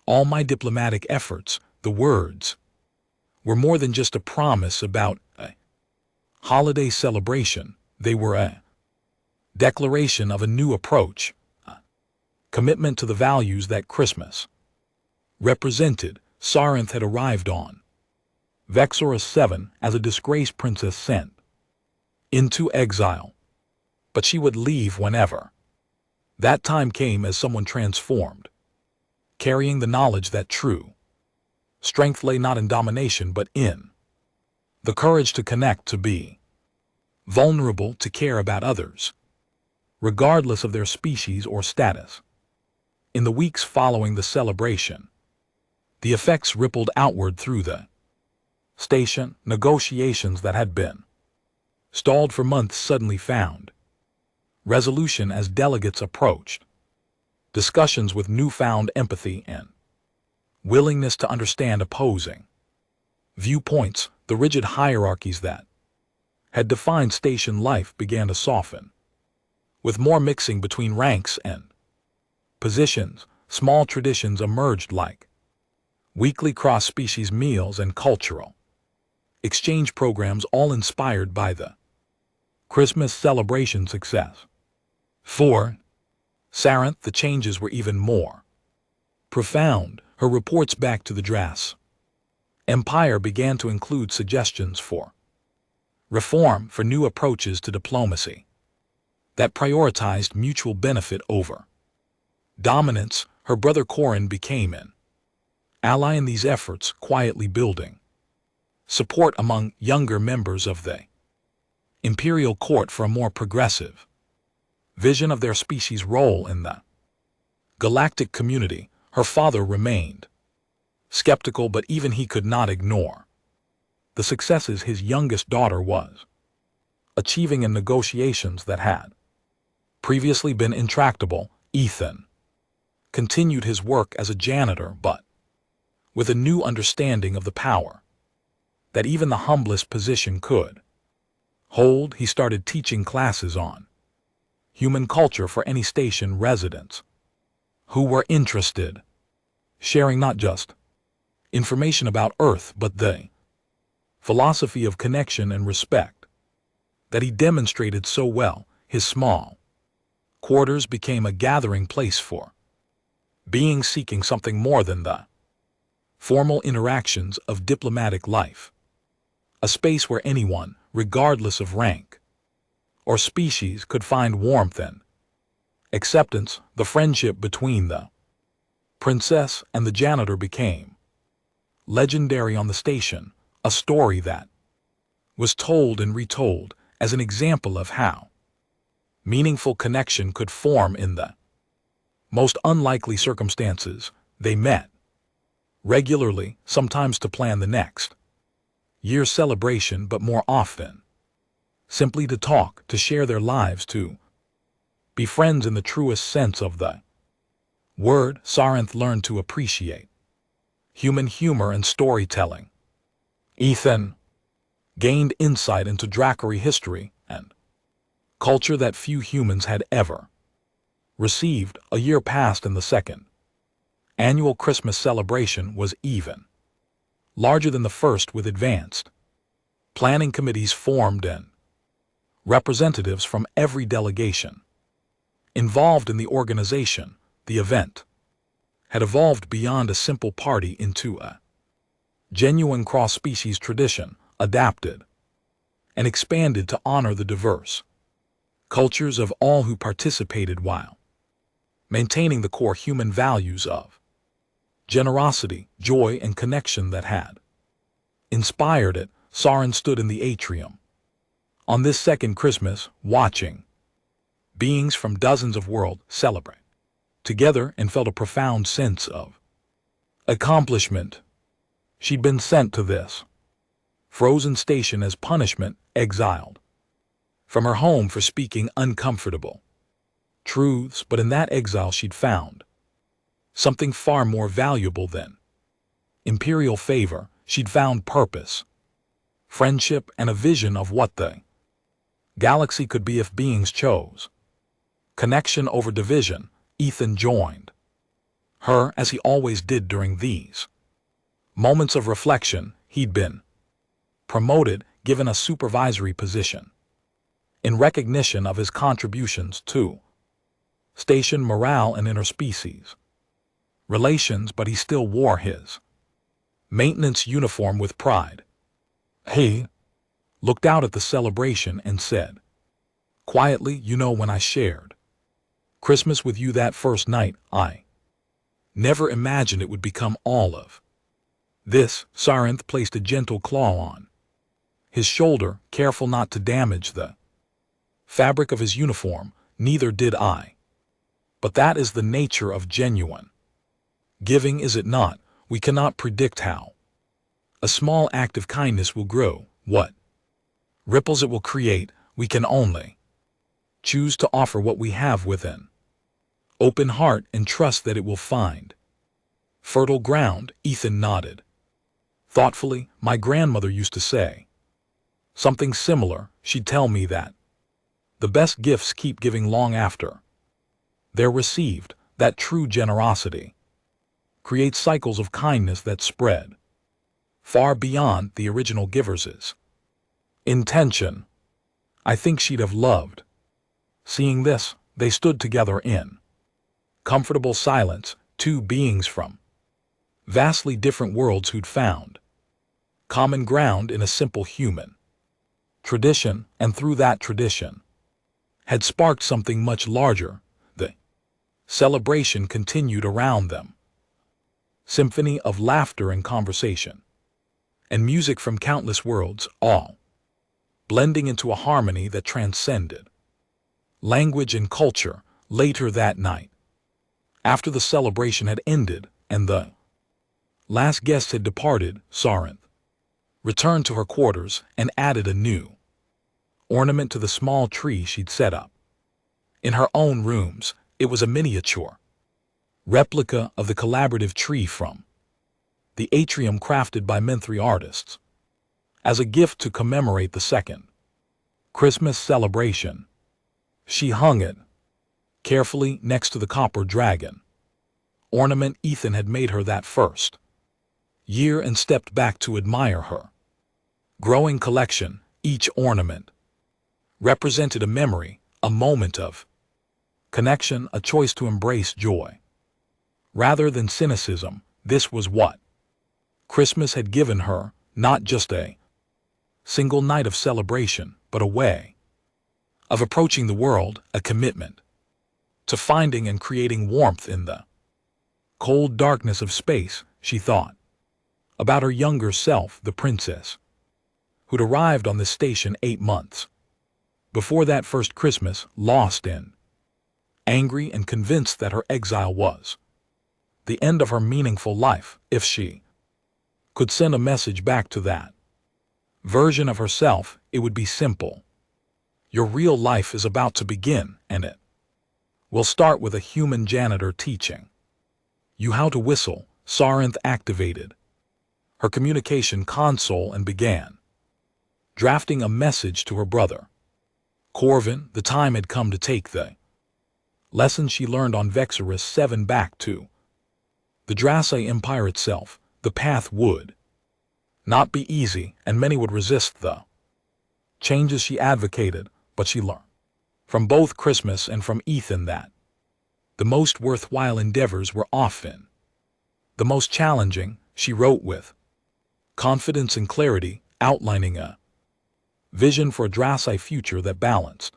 all my diplomatic efforts." The words were more than just a promise about a holiday celebration. They were a declaration of a new approach, a commitment to the values that Christmas represented. Sarenth had arrived on Vexorus 7 as a disgraced princess sent into exile. but she would leave whenever. That time came as someone transformed, carrying the knowledge that true strength lay not in domination but in the courage to connect, to be vulnerable, to care about others, regardless of their species or status. In the weeks following the celebration, the effects rippled outward through the station. Negotiations that had been stalled for months suddenly found resolution as delegates approached discussions with newfound empathy and willingness to understand opposing viewpoints. The rigid hierarchies that had defined station life began to soften, with more mixing between ranks and positions. Small traditions emerged like weekly cross-species meals and cultural exchange programs, all inspired by the Christmas celebration success. For Saranth, the changes were even more profound. Her reports back to the Dras Empire began to include suggestions for reform, for new approaches to diplomacy that prioritized mutual benefit over dominance. Her brother Corin became an ally in these efforts, quietly building support among younger members of the imperial court for a more progressive vision of their species' role in the galactic community. Her father remained skeptical, but even he could not ignore the successes his youngest daughter was achieving in negotiations that had previously been intractable. Ethan continued his work as a janitor, but with a new understanding of the power that even the humblest position could hold. He started teaching classes on human culture for any station residents who were interested, sharing not just information about Earth, but the philosophy of connection and respect that he demonstrated so well. His small quarters became a gathering place for beings seeking something more than the formal interactions of diplomatic life, a space where anyone, regardless of rank or species, could find warmth and acceptance. The friendship between the princess and the janitor became legendary on the station, a story that was told and retold as an example of how meaningful connection could form in the most unlikely circumstances. They met regularly, sometimes to plan the next year's celebration, but more often simply to talk, to share their lives, to be friends in the truest sense of the word. Saranth learned to appreciate human humor and storytelling. Ethan gained insight into Dracari history and culture that few humans had ever received. A year passed, and the second annual Christmas celebration was even larger than the first, with advanced planning committees formed and representatives from every delegation involved in the organization. The event had evolved beyond a simple party into a genuine cross-species tradition, adapted and expanded to honor the diverse cultures of all who participated while maintaining the core human values of generosity, joy, and connection that had inspired it. Saran stood in the atrium on this second Christmas, watching beings from dozens of worlds celebrate together, and felt a profound sense of accomplishment. She'd been sent to this frozen station as punishment, exiled from her home for speaking uncomfortable truths, but in that exile she'd found something far more valuable than imperial favor. She'd found purpose, friendship, and a vision of what the galaxy could be if beings chose connection over division. Ethan joined her, as he always did during these moments of reflection. He'd been promoted, given a supervisory position, in recognition of his contributions to station morale and interspecies relations, but he still wore his maintenance uniform with pride. He looked out at the celebration and said Quietly, when I shared Christmas with you that first night, I never imagined it would become all of this. Sarinth placed a gentle claw on his shoulder, careful not to damage the fabric of his uniform. Neither did I. But that is the nature of genuine giving, is it not? We cannot predict how a small act of kindness will grow, what ripples it will create. We can only choose to offer what we have within open heart and trust that it will find fertile ground. Ethan nodded thoughtfully. My grandmother used to say something similar. She'd tell me that the best gifts keep giving long after they're received. That true generosity creates cycles of kindness that spread far beyond the original giver's intention. I think she'd have loved seeing this. They stood together in comfortable silence, two beings from vastly different worlds who'd found common ground in a simple human tradition, and through that tradition had sparked something much larger. The celebration continued around them. Symphony of laughter and conversation, and music from countless worlds, all blending into a harmony that transcended language and culture. Later that night, after the celebration had ended and the last guest had departed, Sarinth returned to her quarters and added a new ornament to the small tree she'd set up in her own rooms. It was a miniature replica of the collaborative tree from the atrium, crafted by Menthry artists as a gift to commemorate the second Christmas celebration. She hung it carefully next to the copper dragon ornament Ethan had made her that first year, and stepped back to admire her growing collection. Each ornament represented a memory, a moment of connection, a choice to embrace joy rather than cynicism. This was what Christmas had given her, not just a single night of celebration, but a way of approaching the world, a commitment to finding and creating warmth in the cold darkness of space. She thought about her younger self, the princess who'd arrived on the station 8 months before that first Christmas, lost in angry and convinced that her exile was the end of her meaningful life. If she could send a message back to that version of herself, it would be simple. Your real life is about to begin, and it will start with a human janitor teaching you how to whistle. Sarinth activated her communication console and began drafting a message to her brother Corvin. The time had come to take the lessons she learned on Vexorus 7 back to the Drasse Empire itself. The path would not be easy, and many would resist the changes she advocated, but she learned from both Christmas and from Ethan that the most worthwhile endeavors were often the most challenging. She wrote with confidence and clarity, outlining a vision for a Drasse future that balanced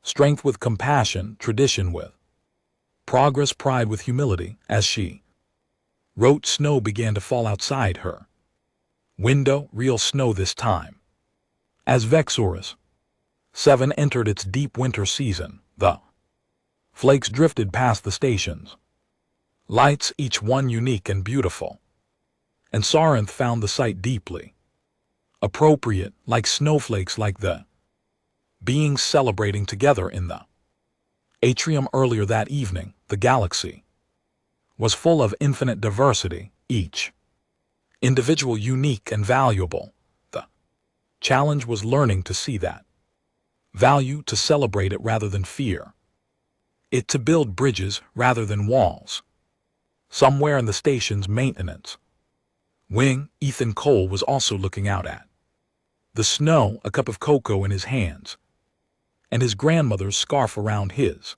strength with compassion, tradition with progress, pride with humility. As she wrote, snow began to fall outside her window, real snow this time. As Vexorus 7 entered its deep winter season, the flakes drifted past the station's lights, each one unique and beautiful, and Sarinth found the sight deeply appropriate, like snowflakes, like the beings celebrating together in the atrium earlier that evening. The galaxy was full of infinite diversity, each individual unique and valuable. The challenge was learning to see that value, to celebrate it rather than fear it, to build bridges rather than walls. Somewhere in the station's maintenance wing, Ethan Cole was also looking out at the snow, a cup of cocoa in his hands, and his grandmother's scarf around his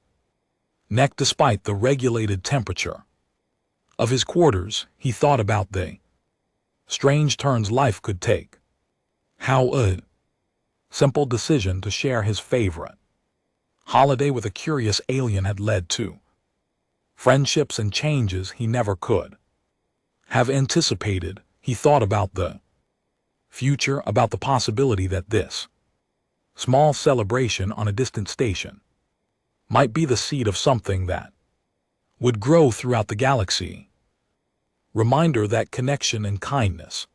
neck. Despite the regulated temperature of his quarters, he thought about the strange turns life could take. How a simple decision to share his favorite holiday with a curious alien had led to friendships and changes he never could have anticipated. He thought about the future, about the possibility that this small celebration on a distant station might be the seed of something that would grow throughout the galaxy. Reminder that connection and kindness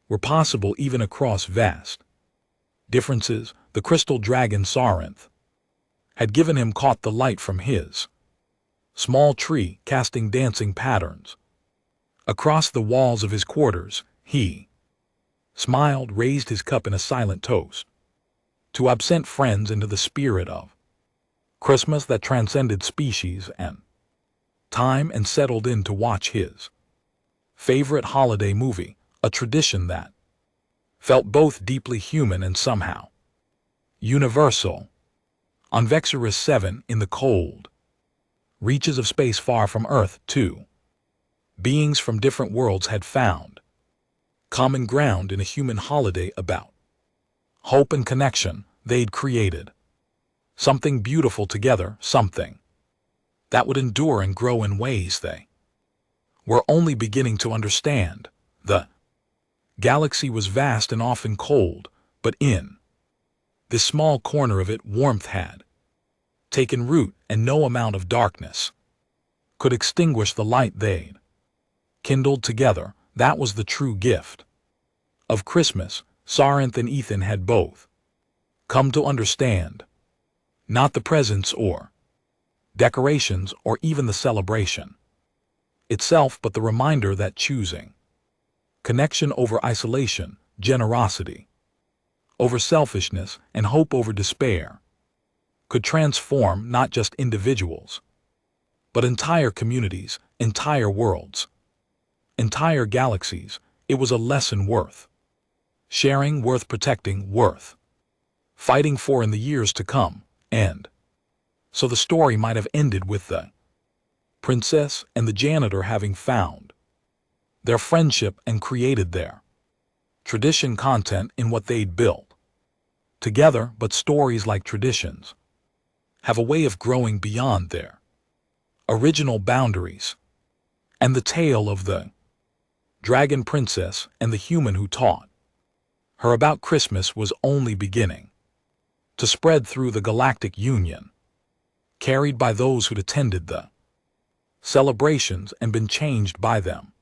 were possible even across vast differences. The crystal dragon Sarinth had given him caught the light from his small tree, casting dancing patterns across the walls of his quarters. He smiled, raised his cup in a silent toast to absent friends into the spirit of Christmas that transcended species and time, and settled in to watch his favorite holiday movie, a tradition that felt both deeply human and somehow universal. On Vexorus 7, in the cold reaches of space far from Earth, two beings from different worlds had found common ground in a human holiday about hope and connection. They'd created something beautiful together, something that would endure and grow in ways they were only beginning to understand. The galaxy was vast and often cold, but in this small corner of it, warmth had taken root, and no amount of darkness could extinguish the light they'd kindled together. That was the true gift of Christmas. Sarinth and Ethan had both come to understand. Not the presents or decorations or even the celebration itself, but the reminder that choosing connection over isolation, generosity over selfishness, and hope over despair could transform not just individuals, but entire communities, entire worlds, entire galaxies. It was a lesson worth sharing, worth protecting, worth fighting for in the years to come. And so the story might have ended with the princess and the janitor having found their friendship and created their tradition content in what they'd built together. But stories, like traditions, have a way of growing beyond their original boundaries. And the tale of the dragon princess and the human who taught her about Christmas was only beginning to spread through the galactic union, carried by those who'd attended the celebrations and been changed by them.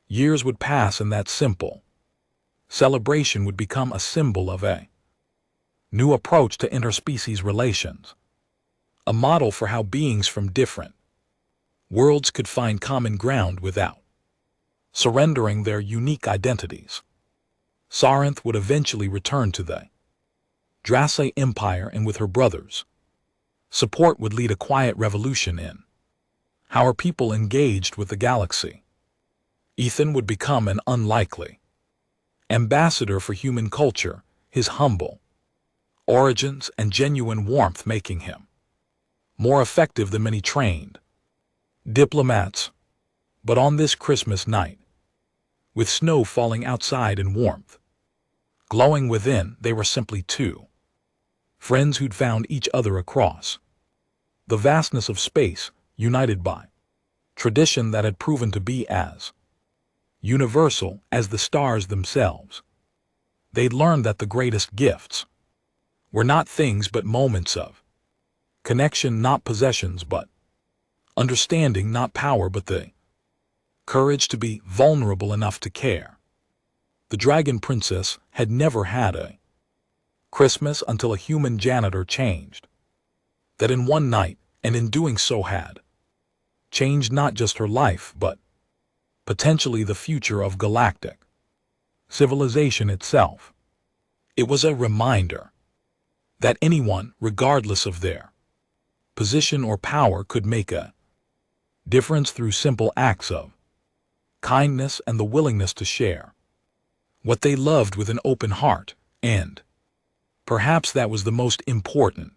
Years would pass, and that simple celebration would become a symbol of a new approach to interspecies relations, a model for how beings from different worlds could find common ground without surrendering their unique identities. Sarinth would eventually return to the Drace Empire, and with her brothers' support would lead a quiet revolution in how her people engaged with the galaxy. Ethan would become an unlikely ambassador for human culture, his humble origins and genuine warmth making him more effective than many trained diplomats. But on this Christmas night, with snow falling outside and warmth glowing within, they were simply two friends who'd found each other across the vastness of space, united by tradition that had proven to be as universal as the stars themselves. They'd learned that the greatest gifts were not things but moments of connection, not possessions but understanding, not power but the courage to be vulnerable enough to care. The dragon princess had never had a Christmas until a human janitor changed that in one night, and in doing so had changed not just her life but potentially the future of galactic civilization itself. It was a reminder that anyone, regardless of their position or power, could make a difference through simple acts of kindness and the willingness to share what they loved with an open heart. And perhaps that was the most important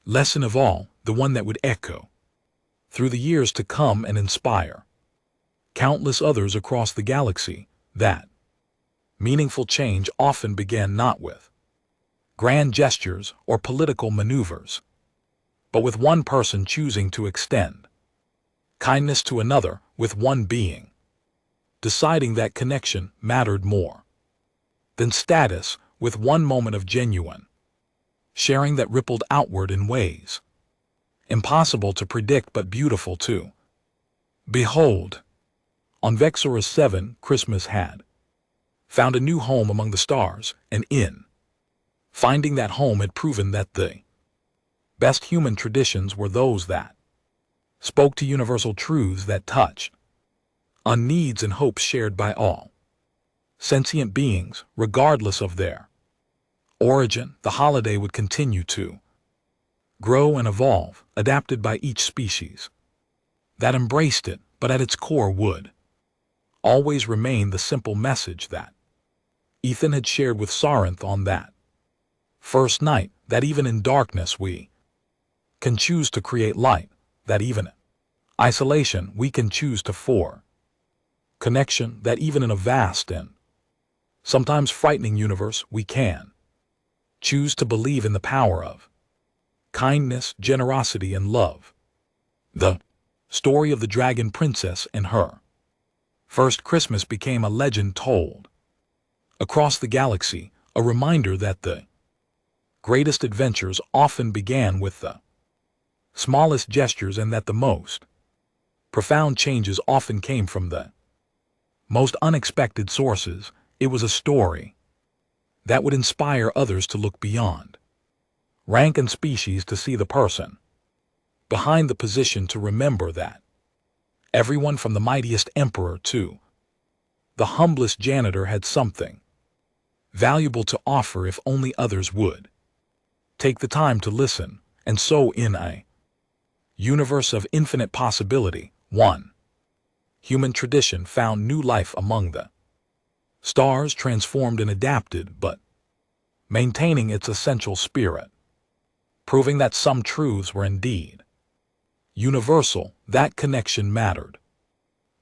lesson of all, the one that would echo through the years to come and inspire countless others across the galaxy, that meaningful change often began not with grand gestures or political maneuvers, but with one person choosing to extend kindness to another, with one being deciding that connection mattered more than status, with one moment of genuine sharing that rippled outward in ways impossible to predict but beautiful to behold. On Vexorus 7, Christmas had found a new home among the stars, and in finding that home had proven that the best human traditions were those that spoke to universal truths that touched on needs and hopes shared by all sentient beings, regardless of their origin. The holiday would continue to grow and evolve, adapted by each species that embraced it, but at its core would always remain the simple message that Ethan had shared with Sarinth on that first night, that even in darkness we can choose to create light, that even in isolation we can choose to forge connection, that even in a vast and sometimes frightening universe we can choose to believe in the power of kindness, generosity, and love. The story of the Dragon Princess and her first Christmas became a legend told across the galaxy, a reminder that the greatest adventures often began with the smallest gestures, and that the most profound changes often came from the most unexpected sources. It was a story that would inspire others to look beyond rank and species, to see the person behind the position, to remember that everyone from the mightiest emperor to the humblest janitor had something valuable to offer if only others would take the time to listen. And so, in a universe of infinite possibility, one human tradition found new life among the stars, transformed and adapted, but maintaining its essential spirit, proving that some truths were indeed universal, that connection mattered,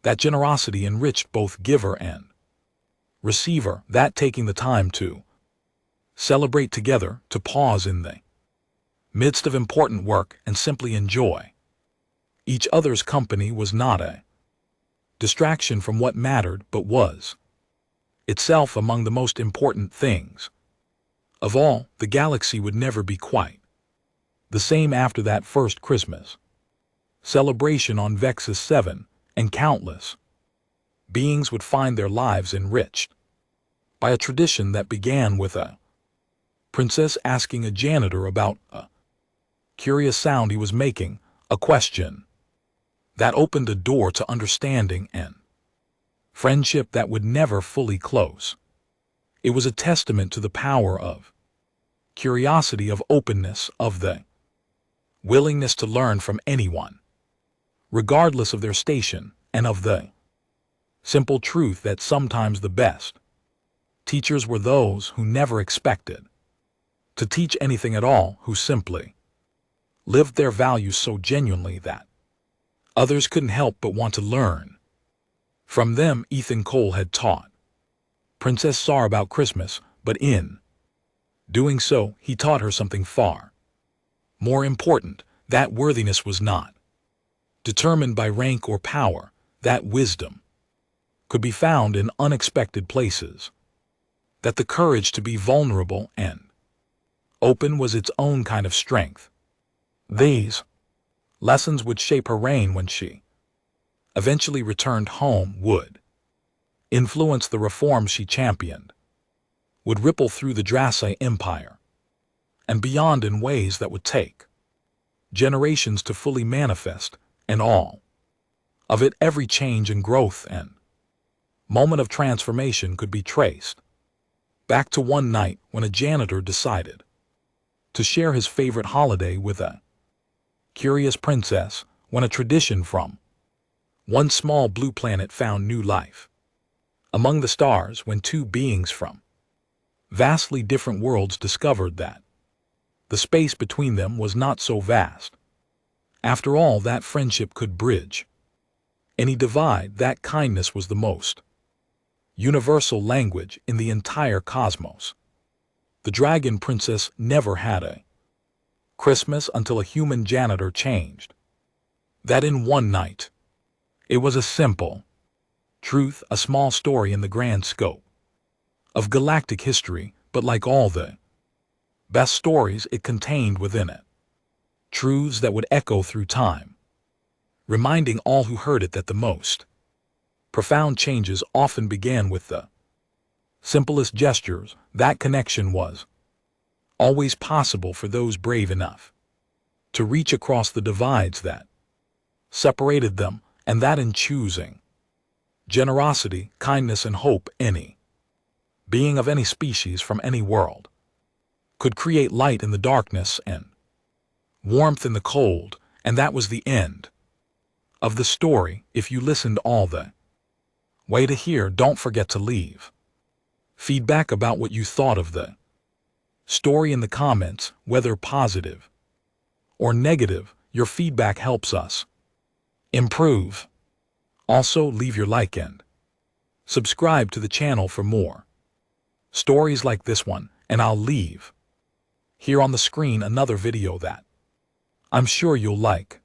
that generosity enriched both giver and receiver, that taking the time to celebrate together, to pause in the midst of important work and simply enjoy each other's company was not a distraction from what mattered, but was itself among the most important things of all. The galaxy would never be quite the same after that first Christmas celebration on Vexus 7, and countless beings would find their lives enriched by a tradition that began with a princess asking a janitor about a curious sound he was making, a question that opened a door to understanding and friendship that would never fully close. It was a testament to the power of curiosity, of openness, of the willingness to learn from anyone, regardless of their station, and of the simple truth that sometimes the best teachers were those who never expected to teach anything at all, who simply lived their values so genuinely that others couldn't help but want to learn from them. Ethan Cole had taught Princess Sar about Christmas, but in doing so, he taught her something far more important, that worthiness was not determined by rank or power, that wisdom could be found in unexpected places, that the courage to be vulnerable and open was its own kind of strength. These lessons would shape her reign when she eventually returned home, would influence the reforms she championed, would ripple through the Dracai Empire and beyond in ways that would take generations to fully manifest, and all of it, every change and growth and moment of transformation, could be traced back to one night when a janitor decided to share his favorite holiday with a curious princess, when a tradition from one small blue planet found new life among the stars, when two beings from vastly different worlds discovered that the space between them was not so vast after all, that friendship could bridge any divide, that kindness was the most universal language in the entire cosmos. The Dragon Princess never had a Christmas until a human janitor changed. That in one night. It was a simple truth, a small story in the grand scope of galactic history, but like all the best stories, it contained within it truths that would echo through time, reminding all who heard it that the most profound changes often began with the simplest gestures. That connection was always possible for those brave enough to reach across the divides that separated them, and that in choosing generosity, kindness, and hope, any being of any species from any world could create light in the darkness and warmth in the cold. And that was the end of the story. If you listened all the way to here, don't forget to leave feedback about what you thought of the story in the comments, whether positive or negative. Your feedback helps us improve. Also, leave your like and subscribe to the channel for more stories like this one, and I'll leave here on the screen another video that I'm sure you'll like.